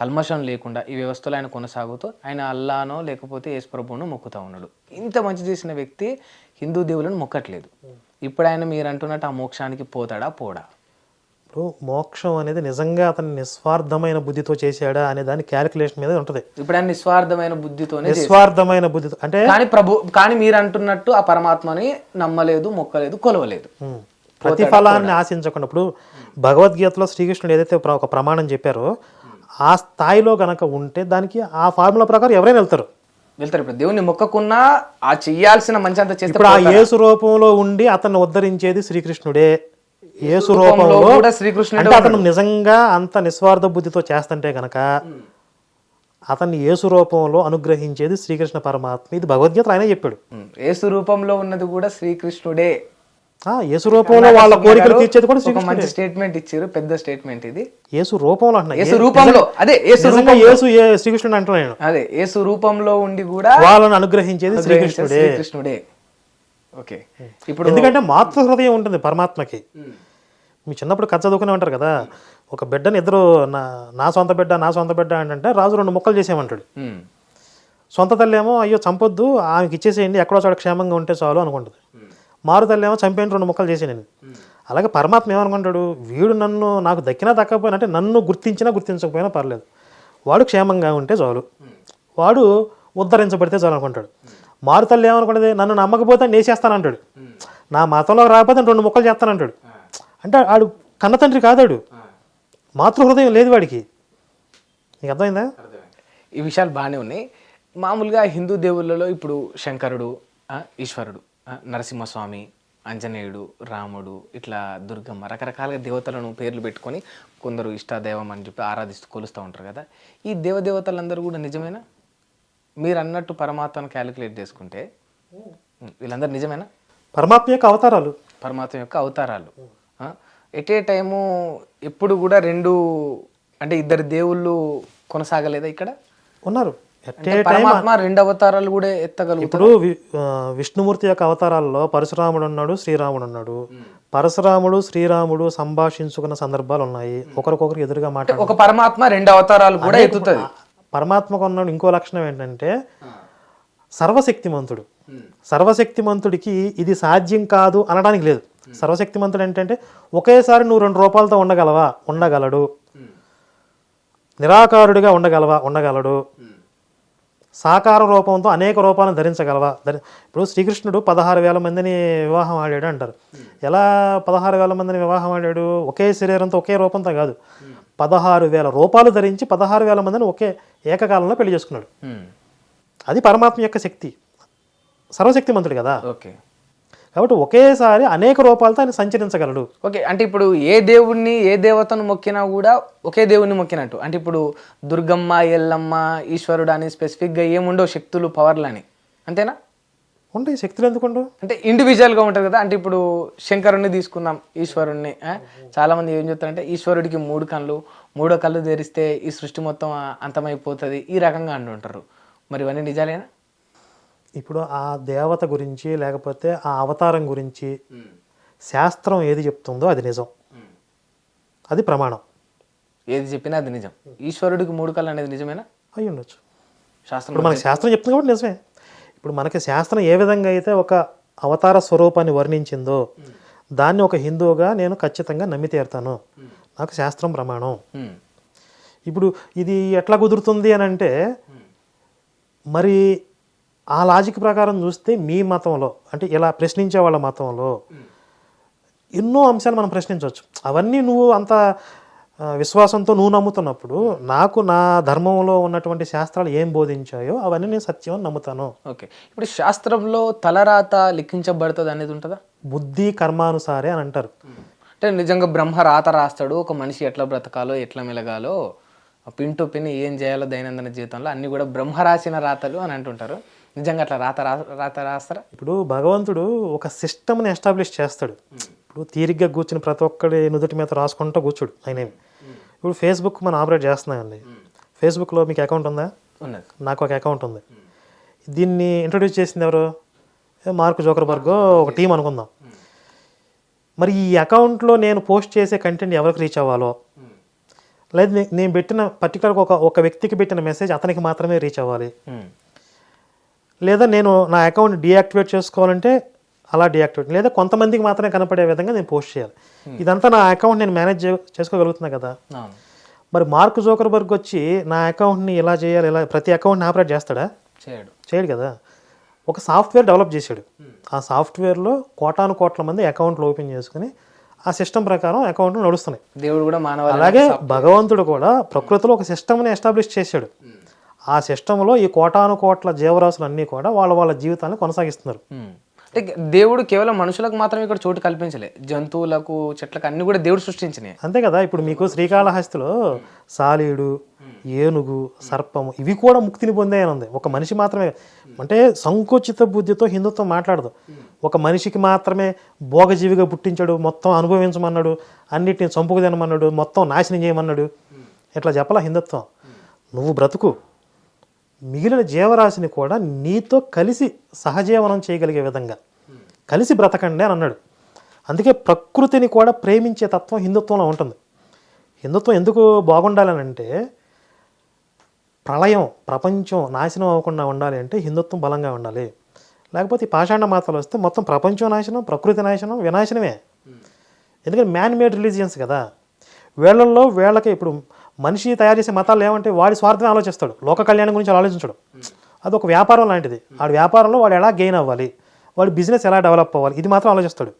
కల్మషం లేకుండా ఈ వ్యవస్థలో ఆయన కొనసాగుతూ ఆయన అల్లానో లేకపోతే యేసు ప్రభువును మొక్కుతూ ఉన్నాడు. ఇంత మంచి చేసిన వ్యక్తి హిందూ దేవులను మొక్కట్లేదు. ఇప్పుడు ఆయన మీరు అంటున్నట్టు ఆ మోక్షానికి పోతాడా పోడా? ఇప్పుడు మోక్షం అనేది నిజంగా అతను నిస్వార్థమైన బుద్ధితో చేశాడా అనే దాని క్యాలిక్యులేషన్ మీద ఉంటుంది. ఇప్పుడు ఆయన నిస్వార్థమైన బుద్ధితోనే నిస్వార్థమైన బుద్ధితో అంటే కానీ మీరు అంటున్నట్టు ఆ పరమాత్మని నమ్మలేదు, మొక్కలేదు, కొలవలేదు, ప్రతిఫలాన్ని ఆశించకుండా. ఇప్పుడు భగవద్గీతలో శ్రీకృష్ణుడు ఏదైతే ఒక ప్రమాణం చెప్పారో ఆ స్థాయిలో గనక ఉంటే దానికి ఆ ఫార్ములా ప్రకారం ఎవరైనా వెళ్తారు. ఇప్పుడు దేవుని మొక్కకున్నా ఆ చెయ్యాల్సిన మంచి అంత చేస్తే ఇప్పుడు ఆ యేసు రూపంలో ఉండి అతన్ని ఉద్ధరించేది శ్రీకృష్ణుడే. యేసు రూపంలో కూడా శ్రీకృష్ణుడే. అంటే అతను నిజంగా అంత నిస్వార్థ బుద్ధితో చేస్తుంటే గనక అతన్ని యేసు రూపంలో అనుగ్రహించేది శ్రీకృష్ణ పరమాత్మ. ఇది భగవద్గీత ఆయనే చెప్పాడు. యేసు రూపంలో ఉన్నది కూడా శ్రీకృష్ణుడే. యేసు రూపంలో వాళ్ళ కోరికలు తీర్చేది కూడా శ్రీకృష్ణుడే. మంచి స్టేట్మెంట్ ఇచ్చారు, పెద్ద స్టేట్మెంట్ ఇది. యేసు రూపంలో అంటున్నా, యేసు రూపంలో అదే యేసు శ్రీకృష్ణుడు అంటున్నాను. అదే యేసు రూపంలో ఉండి కూడా వాళ్ళని అనుగ్రహించేది శ్రీకృష్ణుడే. ఓకే. ఇప్పుడు ఎందుకంటే మాతృ హృదయం ఉంటుంది పరమాత్మకి. మీ చిన్నప్పుడు కథ చదువుకునే ఉంటారు కదా, ఒక బిడ్డని ఇద్దరు నా సొంత బిడ్డ అంటే రాజు 2 ముక్కలు చేసేయమంటాడు. సొంత తల్లి ఏమో అయ్యో చంపొద్దు, ఆమెకి ఇచ్చేసేయండి, ఎక్కడో చోట క్షేమంగా ఉంటే చాలు అనుకుంటుంది. మారు తల్లి ఏమో చంపేయండి, 2 ముక్కలు చేసేయండి. అలాగే పరమాత్మ ఏమనుకుంటాడు, వీడు నాకు దక్కినా దక్కకపోయినా, అంటే నన్ను గుర్తించినా గుర్తించకపోయినా పర్లేదు, వాడు క్షేమంగా ఉంటే చాలు, వాడు ఉద్ధరించబడితే చాలు అనుకుంటాడు. మారు తల్లి ఏమనుకుంటుంది, నన్ను నమ్మకపోతే నేసేస్తానంటాడు, నా మతంలో రాకపోతే 2 ముక్కలు చేస్తానంటాడు. అంటే ఆడు కన్న తండ్రి కాదాడు, మాతృహృదయం లేదు వాడికి. నీకు అర్థమైందా? ఈ విషయాలు బాగానే ఉన్నాయి. మామూలుగా హిందూ దేవుళ్ళలో ఇప్పుడు శంకరుడు, ఈశ్వరుడు, నరసింహస్వామి, ఆంజనేయుడు, రాముడు, ఇట్లా దుర్గమ్మ, రకరకాలుగా దేవతలను పేర్లు పెట్టుకొని కొందరు ఇష్టదైవం అని చెప్పి ఆరాధిస్తూ కొలుస్తూ ఉంటారు కదా. ఈ దేవదేవతలందరూ కూడా నిజమేనా? మీరు అన్నట్టు పరమాత్మను క్యాలిక్యులేట్ చేసుకుంటే వీళ్ళందరూ నిజమేనా? పరమాత్మ యొక్క అవతారాలు. పరమాత్మ యొక్క అవతారాలు. ఎట్ ఏ టైము ఎప్పుడు కూడా 2 అంటే 2 దేవుళ్ళు కొనసాగలేదా ఇక్కడ? ఉన్నారు. పరమాత్మ 2 అవతారాలు కూడా ఎత్తగలుగుతారు. ఇప్పుడు విష్ణుమూర్తి యొక్క అవతారాల్లో పరశురాముడు ఉన్నాడు, శ్రీరాముడు ఉన్నాడు. పరశురాముడు శ్రీరాముడు సంభాషించుకున్న సందర్భాలు ఉన్నాయి, ఒకరికొకరు ఎదురుగా మాట్లాడు. ఒక పరమాత్మ 2 అవతారాలు కూడా ఎత్తుతుంది. పరమాత్మకు ఉన్న ఇంకో లక్షణం ఏంటంటే సర్వశక్తిమంతుడు. సర్వశక్తిమంతుడికి ఇది సాధ్యం కాదు అనడానికి లేదు. సర్వశక్తిమంతుడు ఏంటంటే ఒకేసారి నువ్వు 2 రూపాలతో ఉండగలడు, నిరాకారుడిగా ఉండగలడు, సాకార రూపంతో అనేక రూపాలను ధరించగలవా. ఇప్పుడు శ్రీకృష్ణుడు 16,000 మందిని వివాహం ఆడాడు అంటారు. ఎలా 16,000 మందిని వివాహం ఆడాడు? ఒకే శరీరంతో ఒకే రూపంతో కాదు, 16,000 రూపాలు ధరించి 16,000 మందిని ఒకే ఏకకాలంలో పెళ్లి చేసుకున్నాడు. అది పరమాత్మ యొక్క శక్తి. సర్వశక్తిమంతుడు కదా. ఓకే. కాబట్టి ఒకేసారి అనేక రూపాలతో ఆయన సంచరించగలడు. ఓకే. అంటే ఇప్పుడు ఏ దేవుణ్ణి ఏ దేవతను మొక్కినా కూడా ఒకే దేవుణ్ణి మొక్కినట్టు. అంటే ఇప్పుడు దుర్గమ్మ, ఎల్లమ్మ, ఈశ్వరుడు అని స్పెసిఫిక్గా ఏముండవు శక్తులు, పవర్లు అని, అంతేనా? ఉంటాయి శక్తులు, ఎందుకుండు? అంటే ఇండివిజువల్గా ఉంటుంది కదా. అంటే ఇప్పుడు శంకరుణ్ణి తీసుకుందాం, ఈశ్వరుణ్ణి. చాలామంది ఏం చెప్తారంటే ఈశ్వరుడికి 3 కళ్ళు, 3వ కళ్ళు తెరిస్తే ఈ సృష్టి మొత్తం అంతమైపోతుంది, ఈ రకంగా అంటుంటారు. మరి ఇవన్నీ నిజాలేనా? ఇప్పుడు ఆ దేవత గురించి లేకపోతే ఆ అవతారం గురించి శాస్త్రం ఏది చెప్తుందో అది నిజం, అది ప్రమాణం. ఏది చెప్పినా అది నిజం. ఈశ్వరుడికి 3 కళ్ళు అనేది నిజమేనా? అయి ఉండొచ్చు. శాస్త్రం ఇప్పుడు మనకి శాస్త్రం చెప్తుంది కాబట్టి నిజమే. ఇప్పుడు మనకి శాస్త్రం ఏ విధంగా అయితే ఒక అవతార స్వరూపాన్ని వర్ణించిందో దాన్ని ఒక హిందువుగా నేను ఖచ్చితంగా నమ్మి తీరుతాను. నాకు శాస్త్రం ప్రమాణం. ఇప్పుడు ఇది ఎట్లా కుదురుతుంది అని అంటే, మరి ఆ లాజిక్ ప్రకారం చూస్తే మీ మతంలో, అంటే ఇలా ప్రశ్నించే వాళ్ళ మతంలో ఎన్నో అంశాలు మనం ప్రశ్నించవచ్చు. అవన్నీ నువ్వు అంత విశ్వాసంతో నువ్వు నమ్ముతున్నప్పుడు నాకు నా ధర్మంలో ఉన్నటువంటి శాస్త్రాలు ఏం బోధించాయో అవన్నీ నేను సత్యం అని నమ్ముతాను. ఓకే. ఇప్పుడు శాస్త్రంలో తలరాత లిఖించబడుతుంది అనేది ఉంటుందా? బుద్ధి కర్మానుసారే అని అంటారు. అంటే నిజంగా బ్రహ్మ రాత రాస్తాడు, ఒక మనిషి ఎట్లా బ్రతకాలో, ఎట్లా మెలగాలో, పిన్ టు పిన్ ఏం చేయాలో దైనందిన జీవితంలో అన్ని కూడా బ్రహ్మ రాసిన రాతలు అని అంటుంటారు. నిజంగా అట్లా రాత రాస్తారా? ఇప్పుడు భగవంతుడు ఒక సిస్టమ్ని ఎస్టాబ్లిష్ చేస్తాడు. ఇప్పుడు తీరిగ్గా కూర్చుని ప్రతి ఒక్కడి నుదుటి మీద రాసుకుంటూ కూర్చోడు ఆయన. ఇప్పుడు ఫేస్బుక్ మనం ఆపరేట్ చేస్తున్నామండి. ఫేస్బుక్లో మీకు అకౌంట్ ఉందా? ఉన్నది. నాకు ఒక అకౌంట్ ఉంది. దీన్ని ఇంట్రడ్యూస్ చేసింది ఎవరు? మార్క్ జోకర్బర్గ్, ఒక టీం అనుకుందాం. మరి ఈ అకౌంట్లో నేను పోస్ట్ చేసే కంటెంట్ ఎవరికి రీచ్ అవ్వాలో, లేదు నేను పెట్టిన పర్టికులర్గా ఒక వ్యక్తికి పెట్టిన మెసేజ్ అతనికి మాత్రమే రీచ్ అవ్వాలి, లేదా నేను నా అకౌంట్ డీయాక్టివేట్ చేసుకోవాలంటే అలా డియాక్టివేట్, లేదా కొంతమందికి మాత్రమే కనపడే విధంగా నేను పోస్ట్ చేయాలి. ఇదంతా నా అకౌంట్ నేను మేనేజ్ చేసుకోగలుగుతున్నా కదా. అవును. మరి మార్క్ జోకర్బర్గ్ వచ్చి నా అకౌంట్ని ఇలా చేయాలి, ఇలా ప్రతి అకౌంట్ని ఆపరేట్ చేస్తాడా? చేయడు కదా. ఒక సాఫ్ట్వేర్ డెవలప్ చేశాడు. ఆ సాఫ్ట్వేర్లో కోటాను కోట్ల మంది అకౌంట్లు ఓపెన్ చేసుకుని ఆ సిస్టమ్ ప్రకారం అకౌంట్లు నడుస్తున్నాయి. దేవుడు కూడా మానవ, అలాగే భగవంతుడు కూడా ప్రకృతిలో ఒక సిస్టమ్ని ఎస్టాబ్లిష్ చేశాడు. ఆ సిస్టంలో ఈ కోటాను కోట్ల జీవరాశులు అన్నీ కూడా వాళ్ళ జీవితాన్ని కొనసాగిస్తున్నారు. అంటే దేవుడు కేవలం మనుషులకు మాత్రమే ఇక్కడ చోటు కల్పించలే, జంతువులకు, చెట్లకు అన్ని కూడా దేవుడు సృష్టించినాయి. అంతే కదా. ఇప్పుడు మీకు శ్రీకాళహస్తిలో సాలీడు, ఏనుగు, సర్పము ఇవి కూడా ముక్తిని పొందాయని ఉంది. ఒక మనిషి మాత్రమే, అంటే సంకుచిత బుద్ధితో హిందుత్వం మాట్లాడదు. ఒక మనిషికి మాత్రమే భోగజీవిగా పుట్టించాడు, మొత్తం అనుభవించమన్నాడు, అన్నిటిని చంపుకు తినమన్నాడు, మొత్తం నాశనం చేయమన్నాడు. ఇట్లా చెప్పాల హిందుత్వం. నువ్వు బ్రతుకు, మిగిలిన జీవరాశిని కూడా నీతో కలిసి సహజీవనం చేయగలిగే విధంగా కలిసి బ్రతకండి అని అన్నాడు. అందుకే ప్రకృతిని కూడా ప్రేమించే తత్వం హిందుత్వంలో ఉంటుంది. హిందుత్వం ఎందుకు బాగుండాలని అంటే, ప్రళయం, ప్రపంచం నాశనం అవ్వకుండా ఉండాలి అంటే హిందుత్వం బలంగా ఉండాలి. లేకపోతే ఈ పాషాండ మాతలు వస్తే మొత్తం ప్రపంచం నాశనం, ప్రకృతి నాశనం, వినాశనమే. ఎందుకంటే మ్యాన్ మేడ్ రిలీజియన్స్ కదా. వీళ్ళకి ఇప్పుడు మనిషి తయారు చేసే మతాలు ఏమంటే వాడి స్వార్థమే ఆలోచిస్తాడు, లోక కళ్యాణం గురించి ఆలోచించడు. అది ఒక వ్యాపారం లాంటిది. వాడి వ్యాపారంలో వాడు ఎలా గెయిన్ అవ్వాలి, వాడి బిజినెస్ ఎలా డెవలప్ అవ్వాలి, ఇది మాత్రం ఆలోచిస్తాడు.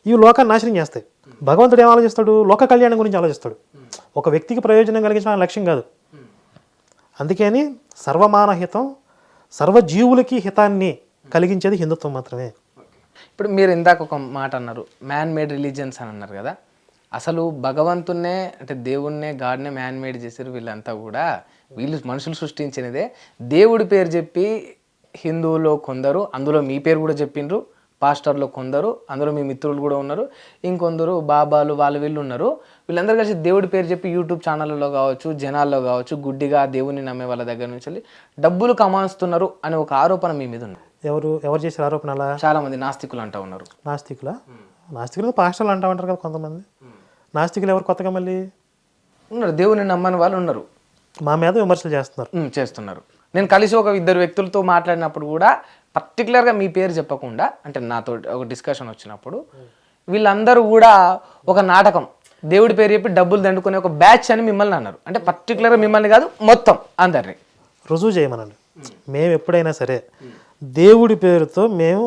ఇవి లోకాన్ని నాశనం చేస్తాయి. భగవంతుడు ఏం ఆలోచిస్తాడు? లోక కళ్యాణం గురించి ఆలోచిస్తాడు. ఒక వ్యక్తికి ప్రయోజనం కలిగించడం లక్ష్యం కాదు. అందుకని సర్వమానహితం, సర్వజీవులకి హితాన్ని కలిగించేది హిందుత్వం మాత్రమే. ఇప్పుడు మీరు ఇందాక ఒక మాట అన్నారు, మ్యాన్ మేడ్ రిలీజియన్స్ అని అన్నారు కదా. అసలు భగవంతున్నే, అంటే దేవుణ్ణే, గాడ్నే మ్యాన్ మేడ్ చేశారు వీళ్ళంతా కూడా. వీళ్ళు మనుషులు సృష్టించినదే. దేవుడి పేరు చెప్పి హిందువులో కొందరు, అందులో మీ పేరు కూడా చెప్పిండ్రు, పాస్టర్లో కొందరు, అందులో మీ మిత్రులు కూడా ఉన్నారు, ఇంకొందరు బాబాలు వాళ్ళు వీళ్ళు ఉన్నారు. వీళ్ళందరూ కలిసి దేవుడి పేరు చెప్పి యూట్యూబ్ ఛానళ్ళలో కావచ్చు, జనాల్లో కావచ్చు, గుడ్డిగా దేవుడిని నమ్మే వాళ్ళ దగ్గర నుంచి డబ్బులు కమాస్తున్నారు అనే ఒక ఆరోపణ మీ మీద ఉంది. ఎవరు చేశారు ఆరోపణ? అలా చాలా మంది నాస్తికులు అంటూ ఉన్నారు. నాస్తికులు పాస్టర్లు అంటూ ఉంటారు కదా కొంతమంది. నాస్తికులు ఎవరు కొత్తగా మళ్ళీ ఉన్నారు, దేవుని నమ్మని వాళ్ళు ఉన్నారు. మా మీద విమర్శలు చేస్తున్నారు. నేను కలిసి ఒక ఇద్దరు వ్యక్తులతో మాట్లాడినప్పుడు కూడా పర్టికులర్గా మీ పేరు చెప్పకుండా, అంటే నాతో ఒక డిస్కషన్ వచ్చినప్పుడు వీళ్ళందరూ కూడా ఒక నాటకం, దేవుడి పేరు చెప్పి డబ్బులు దండుకునే ఒక బ్యాచ్ అని మిమ్మల్ని అన్నారు. అంటే పర్టికులర్గా మిమ్మల్ని కాదు, మొత్తం అందరినీ రుజువు చేయమనండి. మేము ఎప్పుడైనా సరే దేవుడి పేరుతో మేము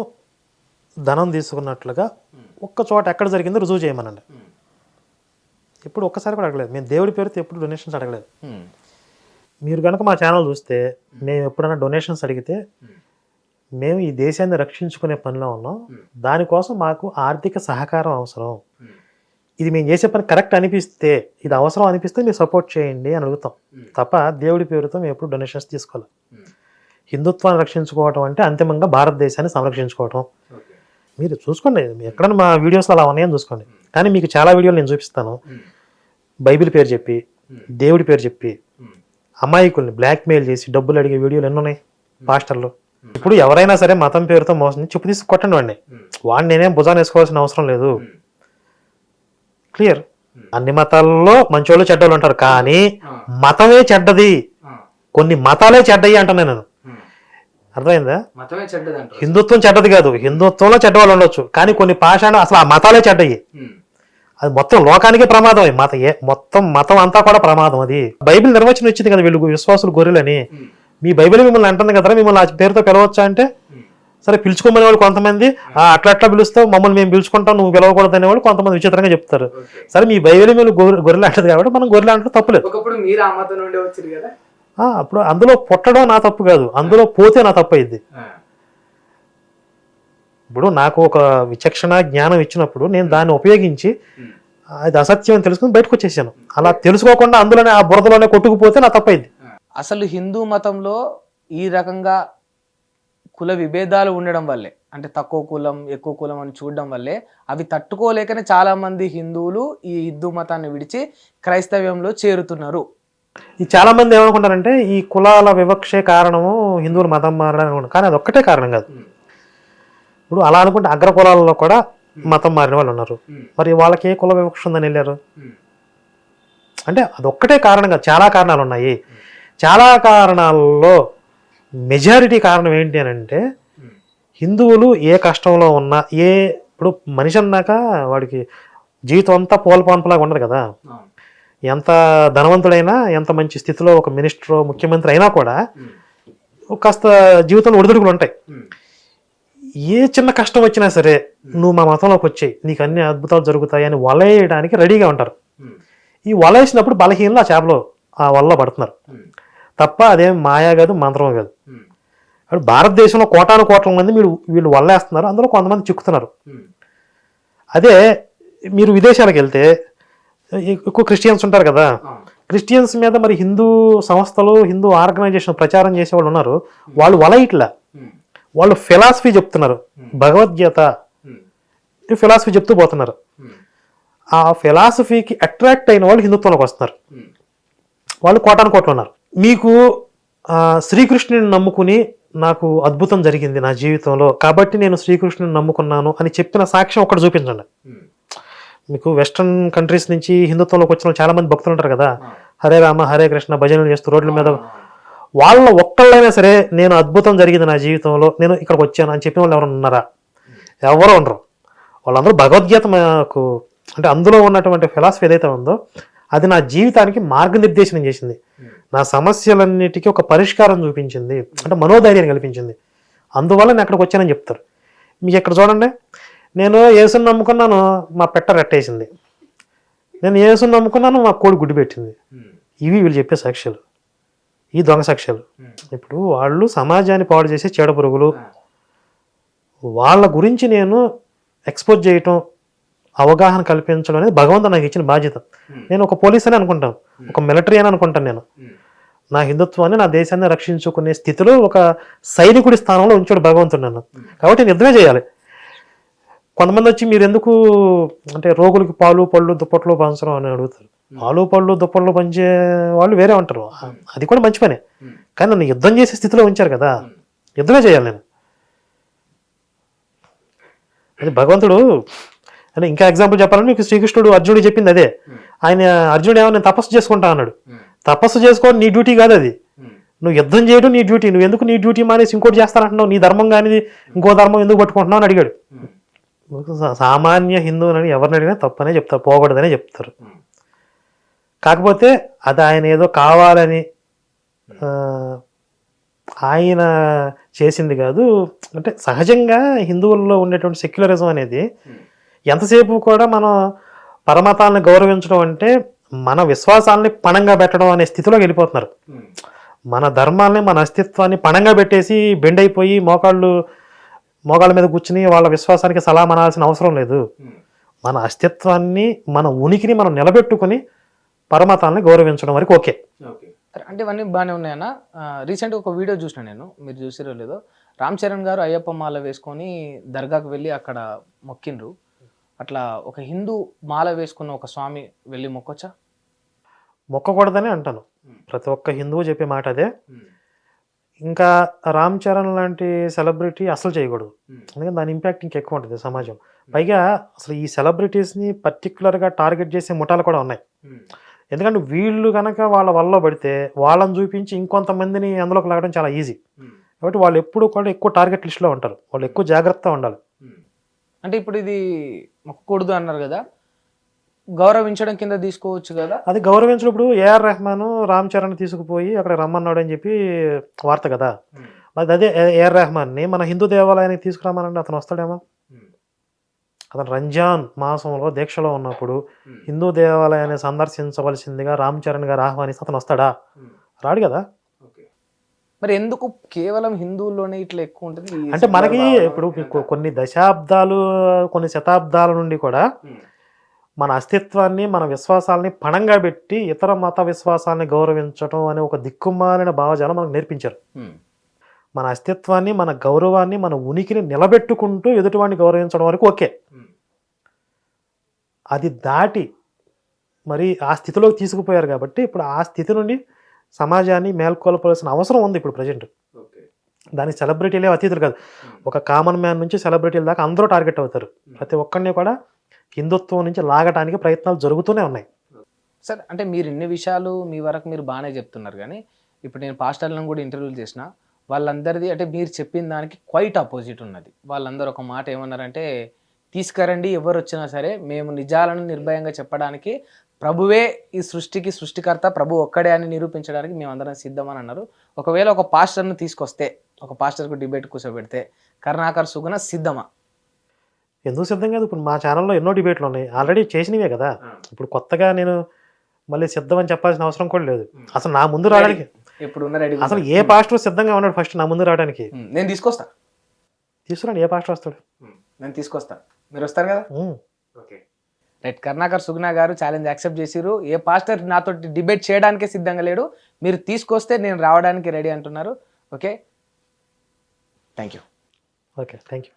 ధనం తీసుకున్నట్లుగా ఒక్క చోట ఎక్కడ జరిగిందో రుజువు చేయమనండి. ఎప్పుడు ఒక్కసారి కూడా అడగలేదు. మేము దేవుడి పేరుతో ఎప్పుడు డొనేషన్స్ అడగలేదు. మీరు కనుక మా ఛానల్ చూస్తే మేము ఎప్పుడైనా డొనేషన్స్ అడిగితే, మేము ఈ దేశాన్ని రక్షించుకునే పనిలో ఉన్నాం, దానికోసం మాకు ఆర్థిక సహకారం అవసరం, ఇది మేము చేసే పని కరెక్ట్ అనిపిస్తే, ఇది అవసరం అనిపిస్తే మీరు సపోర్ట్ చేయండి అని అడుగుతాం తప్ప దేవుడి పేరుతో మేము ఎప్పుడు డొనేషన్స్ తీసుకోవాలి. హిందుత్వాన్ని రక్షించుకోవటం అంటే అంతిమంగా భారతదేశాన్ని సంరక్షించుకోవటం. మీరు చూసుకోండి, ఎక్కడన్నా మా వీడియోస్లో అలా ఉన్నాయని చూసుకోండి. కానీ మీకు చాలా వీడియోలు నేను చూపిస్తాను, బైబిల్ పేరు చెప్పి, దేవుడి పేరు చెప్పి అమాయకుల్ని బ్లాక్మెయిల్ చేసి డబ్బులు అడిగే వీడియోలు ఎన్ని ఉన్నాయి పాస్టర్లు. ఇప్పుడు ఎవరైనా సరే మతం పేరుతో మోసం చెప్పు తీసి కొట్టండి వాడిని. వాడిని నేనేం భుజాన్ని వేసుకోవాల్సిన అవసరం లేదు. క్లియర్. అన్ని మతాల్లో మంచోళ్ళు చెడ్డోళ్ళు ఉంటారు, కానీ మతమే చెడ్డది, కొన్ని మతాలే చెడ్డయి అంటున్నా నేను. అర్థమైందా? హిందుత్వం చెడ్డది కాదు, హిందుత్వంలో చెడ్డవాళ్ళు ఉండొచ్చు, కానీ కొన్ని పాషాణం అసలు ఆ మతాలే చెడ్డయి. అది మొత్తం లోకానికే ప్రమాదం. మొత్తం మతం అంతా కూడా ప్రమాదం. అది బైబిల్ నిర్వచనం ఇచ్చింది కదా, వీళ్ళు విశ్వాసులు గొర్రెలని. మీ బైబిల్ మిమ్మల్ని అంటుంది కదా, మిమ్మల్ని ఆ పేరుతో పిలవచ్చా అంటే, సరే పిలుచుకోమనే వాళ్ళు కొంతమంది, అట్లా పిలుస్తావు, మమ్మల్ని మేము పిలుచుకుంటాం, నువ్వు పిలవకూడదు అనేవాళ్ళు కొంతమంది విచిత్రంగా చెప్తారు. సరే మీ బైబిల్ మీరు గొర్రెలు అంటది కాబట్టి మనం గొర్రెలు అంటే తప్పులేదు. అప్పుడు అందులో పుట్టడం నా తప్పు కాదు, అందులో పోతే నా తప్పు అయింది. ఇప్పుడు నాకు ఒక విచక్షణ జ్ఞానం ఇచ్చినప్పుడు నేను దాన్ని ఉపయోగించి అది అసత్యం అని తెలుసుకుని బయటకు వచ్చేసాను. అలా తెలుసుకోకుండా అందులోనే ఆ బురదలోనే కొట్టుకుపోతే నా తప్పైంది. అసలు హిందూ మతంలో ఈ రకంగా కుల విభేదాలు ఉండడం వల్లే, అంటే తక్కువ కులం ఎక్కువ కులం అని చూడడం వల్లే అవి తట్టుకోలేకనే చాలా మంది హిందువులు ఈ హిందూ మతాన్ని విడిచి క్రైస్తవ్యంలో చేరుతున్నారు. ఈ చాలా మంది ఏమనుకుంటారంటే ఈ కులాల వివక్షే కారణము హిందువులు మతం మారడానికి, కానీ అది ఒక్కటే కారణం కాదు. ఇప్పుడు అలా అనుకుంటే అగ్ర కులాలలో కూడా మతం మారిన వాళ్ళు ఉన్నారు. మరి వాళ్ళకి ఏ కుల వివక్ష ఉందని వెళ్ళారు అంటే అదొక్కటే కారణం కాదు, చాలా కారణాలు ఉన్నాయి. చాలా కారణాలలో మెజారిటీ కారణం ఏంటి అని అంటే హిందువులు ఏ కష్టంలో ఉన్నా ఇప్పుడు మనిషి అన్నాక వాడికి జీవితం అంతా పూలపాన్పులాగా ఉండదు కదా. ఎంత ధనవంతుడైనా, ఎంత మంచి స్థితిలో ఒక మినిస్టర్ ముఖ్యమంత్రి అయినా కూడా కాస్త జీవితంలో ఒడిదుడుకులు ఉంటాయి. ఏ చిన్న కష్టం వచ్చినా సరే నువ్వు మా మతంలోకి వచ్చాయి, నీకు అన్ని అద్భుతాలు జరుగుతాయి అని వలేయడానికి రెడీగా ఉంటారు. ఈ వలేసినప్పుడు బలహీనలు ఆ చేపలో ఆ వల్ల పడుతున్నారు తప్ప అదేం మాయా కాదు, మంత్రం కాదు. ఇప్పుడు భారతదేశంలో కోటాను కోట్ల మంది వీళ్ళు వల్లేస్తున్నారు, అందులో కొంతమంది చిక్కుతున్నారు. అదే మీరు విదేశాలకు వెళ్తే ఎక్కువ క్రిస్టియన్స్ ఉంటారు కదా, క్రిస్టియన్స్ మీద మరి హిందూ సంస్థలు, హిందూ ఆర్గనైజేషన్ ప్రచారం చేసే వాళ్ళు ఉన్నారు. వాళ్ళు వలయిట్లా, వాళ్ళు ఫిలాసఫీ చెప్తున్నారు, భగవద్గీత ఫిలాసఫీ చెప్తూ పోతున్నారు. ఆ ఫిలాసఫీకి అట్రాక్ట్ అయిన వాళ్ళు హిందుత్వంలోకి వస్తున్నారు. వాళ్ళు కోటాను కోట్లు ఉన్నారు. మీకు శ్రీకృష్ణుని నమ్ముకుని నాకు అద్భుతం జరిగింది నా జీవితంలో కాబట్టి నేను శ్రీకృష్ణుని నమ్ముకున్నాను అని చెప్పిన సాక్ష్యం ఒకటి చూపించండి. మీకు వెస్ట్రన్ కంట్రీస్ నుంచి హిందుత్వంలోకి వచ్చిన చాలా మంది భక్తులు ఉంటారు కదా, హరే రామ హరే కృష్ణ భజనలు చేస్తూ రోడ్ల మీద, వాళ్ళ ఒక్కళ్ళైనా సరే నేను అద్భుతం జరిగింది నా జీవితంలో, నేను ఇక్కడికి వచ్చాను అని చెప్పిన వాళ్ళు ఎవరైనా ఉన్నారా? ఎవరో ఉండరు. వాళ్ళందరూ భగవద్గీత మాకు అంటే అందులో ఉన్నటువంటి ఫిలాసఫీ ఏదైతే ఉందో అది నా జీవితానికి మార్గనిర్దేశనం చేసింది, నా సమస్యలన్నిటికీ ఒక పరిష్కారం చూపించింది, అంటే మనోధైర్యాన్ని కల్పించింది. అందువల్ల నేను అక్కడికి వచ్చానని చెప్తారు. మీకు ఇక్కడ చూడండి, నేను యేసుని నమ్ముకున్నాను, మా పెట్ట రెట్టేసింది. నేను యేసుని నమ్ముకున్నాను, మా కోడి గుడ్డు పెట్టింది. ఇవి వీళ్ళు చెప్పే సాక్ష్యాలు, ఈ దొంగ సాక్ష్యాలు. ఇప్పుడు వాళ్ళు సమాజాన్ని పాడు చేసే చీడ పురుగులు, వాళ్ళ గురించి నేను ఎక్స్పోజ్ చేయటం, అవగాహన కల్పించడం అనేది భగవంతుడు నాకు ఇచ్చిన బాధ్యత. నేను ఒక పోలీస్ అని అనుకుంటాను, ఒక మిలిటరీ అని అనుకుంటాను. నేను నా హిందుత్వాన్ని, నా దేశాన్ని రక్షించుకునే స్థితిలో ఒక సైనికుడి స్థానంలో ఉంచాడు భగవంతుడు నన్ను. కాబట్టి నేను యుద్ధమే చేయాలి. కొంతమంది వచ్చి మీరు ఎందుకు అంటే రోగులకి పాలు పళ్ళు దుప్పట్లు పంచడం అని అడుగుతారు. పాలు పళ్ళు దుప్పట్లు పంచే వాళ్ళు వేరే ఉంటారు, అది కూడా మంచి పనే. కానీ నన్ను యుద్ధం చేసే స్థితిలో ఉంచారు కదా, యుద్ధమే చేయాలి నేను. అది భగవంతుడు అంటే ఇంకా ఎగ్జాంపుల్ చెప్పాలంటే మీకు శ్రీకృష్ణుడు అర్జునుడు చెప్పింది అదే. ఆయన అర్జునుడు ఏమో నేను తపస్సు చేసుకుంటా అన్నాడు. తపస్సు చేసుకోవడం నీ డ్యూటీ కాదు, అది నువ్వు యుద్ధం చేయడం నీ డ్యూటీ. నువ్వు ఎందుకు నీ డ్యూటీ మానేసి ఇంకోటి చేస్తానంటున్నావు? నీ ధర్మం కానీ ఇంకో ధర్మం ఎందుకు పట్టుకుంటున్నావు అని అడిగాడు. సామాన్య హిందువులని ఎవరిని అడిగినా తప్పనే చెప్తారు, పోకూడదనే చెప్తారు. కాకపోతే అది ఆయన ఏదో కావాలని ఆయన చేసింది కాదు. అంటే సహజంగా హిందువుల్లో ఉండేటువంటి సెక్యులరిజం అనేది ఎంతసేపు కూడా మనం పరమతాలను గౌరవించడం అంటే మన విశ్వాసాలని పణంగా పెట్టడం అనే స్థితిలోకి వెళ్ళిపోతున్నారు. మన ధర్మాలని, మన అస్తిత్వాన్ని పణంగా పెట్టేసి బెండ్ అయిపోయి మోకాళ్ళ మీద కూర్చుని వాళ్ళ విశ్వాసానికి సలాం అనాల్సిన అవసరం లేదు. మన అస్తిత్వాన్ని, మన ఉనికిని మనం నిలబెట్టుకుని పరమతాలని గౌరవించడం వరకు ఓకే. అంటే ఇవన్నీ బాగానే ఉన్నాయన్న. రీసెంట్గా ఒక వీడియో చూసిన నేను, మీరు చూసిరో లేదో, రామ్ చరణ్ గారు అయ్యప్ప మాల వేసుకొని దర్గాకు వెళ్ళి అక్కడ మొక్కిండ్రు. అట్లా ఒక హిందూ మాల వేసుకున్న ఒక స్వామి వెళ్ళి మొక్కొచ్చా? మొక్కకూడదని అంటాను. ప్రతి ఒక్క హిందువు చెప్పే మాట అదే. ఇంకా రామ్ చరణ్ లాంటి సెలబ్రిటీ అసలు చేయకూడదు, ఎందుకంటే దాని ఇంపాక్ట్ ఇంకెక్కువ ఉంటుంది సమాజం. పైగా అసలు ఈ సెలబ్రిటీస్ని పర్టికులర్గా టార్గెట్ చేసే ముఠాలు కూడా ఉన్నాయి. ఎందుకంటే వీళ్ళు కనుక వాళ్ళ వల్ల పడితే వాళ్ళని చూపించి ఇంకొంతమందిని అందులోకి లాగడం చాలా ఈజీ. కాబట్టి వాళ్ళు ఎప్పుడు కూడా ఎక్కువ టార్గెట్ లిస్ట్లో ఉంటారు, వాళ్ళు ఎక్కువ జాగ్రత్తగా ఉండాలి. అంటే ఇప్పుడు ఇది మొక్కకూడదు అన్నారు కదా, గౌరవించడం కింద తీసుకోవచ్చు కదా? అది గౌరవించినప్పుడు ఏఆర్ రెహమాన్ రామ్ చరణ్ తీసుకుపోయి అక్కడ రమ్మన్నాడు అని చెప్పి వార్త కదా. మరి అదే ఏఆర్ రెహమాన్ని మన హిందూ దేవాలయానికి తీసుకురామనండి, అతను వస్తాడేమో? అతను రంజాన్ మాసంలో దీక్షలో ఉన్నప్పుడు హిందూ దేవాలయాన్ని సందర్శించవలసిందిగా రామ్ చరణ్ గారు ఆహ్వానిస్తే అతను వస్తాడా? రాడు కదా. మరి ఎందుకు కేవలం హిందువుల్లోనే ఇట్లా ఎక్కువ ఉంటుంది? అంటే మనకి ఇప్పుడు కొన్ని దశాబ్దాలు, కొన్ని శతాబ్దాల నుండి కూడా మన అస్తిత్వాన్ని, మన విశ్వాసాలని పణంగా పెట్టి ఇతర మత విశ్వాసాలని గౌరవించడం అనే ఒక దిక్కుమాలిన భావజాలం మనకు నేర్పించారు. మన అస్తిత్వాన్ని, మన గౌరవాన్ని, మన ఉనికిని నిలబెట్టుకుంటూ ఎదుటివాడిని గౌరవించడం వరకు ఓకే. అది దాటి మరి ఆ స్థితిలోకి తీసుకుపోయారు కాబట్టి ఇప్పుడు ఆ స్థితి నుండి సమాజాన్ని మేల్కొల్పాల్సిన అవసరం ఉంది ఇప్పుడు ప్రజెంట్. దానికి సెలబ్రిటీలే అతీతులు కాదు, ఒక కామన్ మ్యాన్ నుంచి సెలబ్రిటీల దాకా అందరూ టార్గెట్ అవుతారు. ప్రతి ఒక్కరిని కూడా హిందుత్వం నుంచి లాగడానికి ప్రయత్నాలు జరుగుతూనే ఉన్నాయి. సార్, అంటే మీరు ఇన్ని విషయాలు మీ వరకు మీరు బాగానే చెప్తున్నారు, కానీ ఇప్పుడు నేను పాస్టర్లను కూడా ఇంటర్వ్యూలు చేసిన, వాళ్ళందరిది అంటే మీరు చెప్పిన దానికి క్వైట్ ఆపోజిట్ ఉన్నది. వాళ్ళందరూ ఒక మాట ఏమన్నారంటే, తీసుకురండి ఎవరు వచ్చినా సరే, మేము నిజాలను నిర్భయంగా చెప్పడానికి ప్రభువే ఈ సృష్టికి సృష్టికర్త, ప్రభు ఒక్కడే అని నిరూపించడానికి మేమందరం సిద్ధమని అన్నారు. ఒకవేళ ఒక పాస్టర్ను తీసుకొస్తే, ఒక పాస్టర్కు డిబేట్ కూర్చోబెడితే కరుణాకర్ సుగుణ సిద్ధమా? ఎందుకు సిద్ధం కాదు? ఇప్పుడు మా ఛానల్లో ఎన్నో డిబేట్లు ఉన్నాయి, ఆల్రెడీ చేసినవే కదా. ఇప్పుడు కొత్తగా నేను మళ్ళీ సిద్ధం అని చెప్పాల్సిన అవసరం కూడా లేదు. అసలు నా ముందు రావడానికి ఇప్పుడు ఉన్న రెడీ అసలు ఏ పాస్టర్ సిద్ధంగా ఉన్నాడు ఫస్ట్ నా ముందు రావడానికి? నేను తీసుకొస్తా. తీసుకురండి, ఏ పాస్టర్ వస్తాడు? నేను తీసుకొస్తా, మీరు వస్తారు కదా. Um. Okay right. Karunakar Suguna గారు ఛాలెంజ్ యాక్సెప్ట్ చేసిరు. ఏ పాస్టర్ నాతో డిబేట్ చేయడానికే సిద్ధంగా లేడు, మీరు తీసుకొస్తే నేను రావడానికి రెడీ అంటున్నారు. Okay, thank you. Okay, thank you.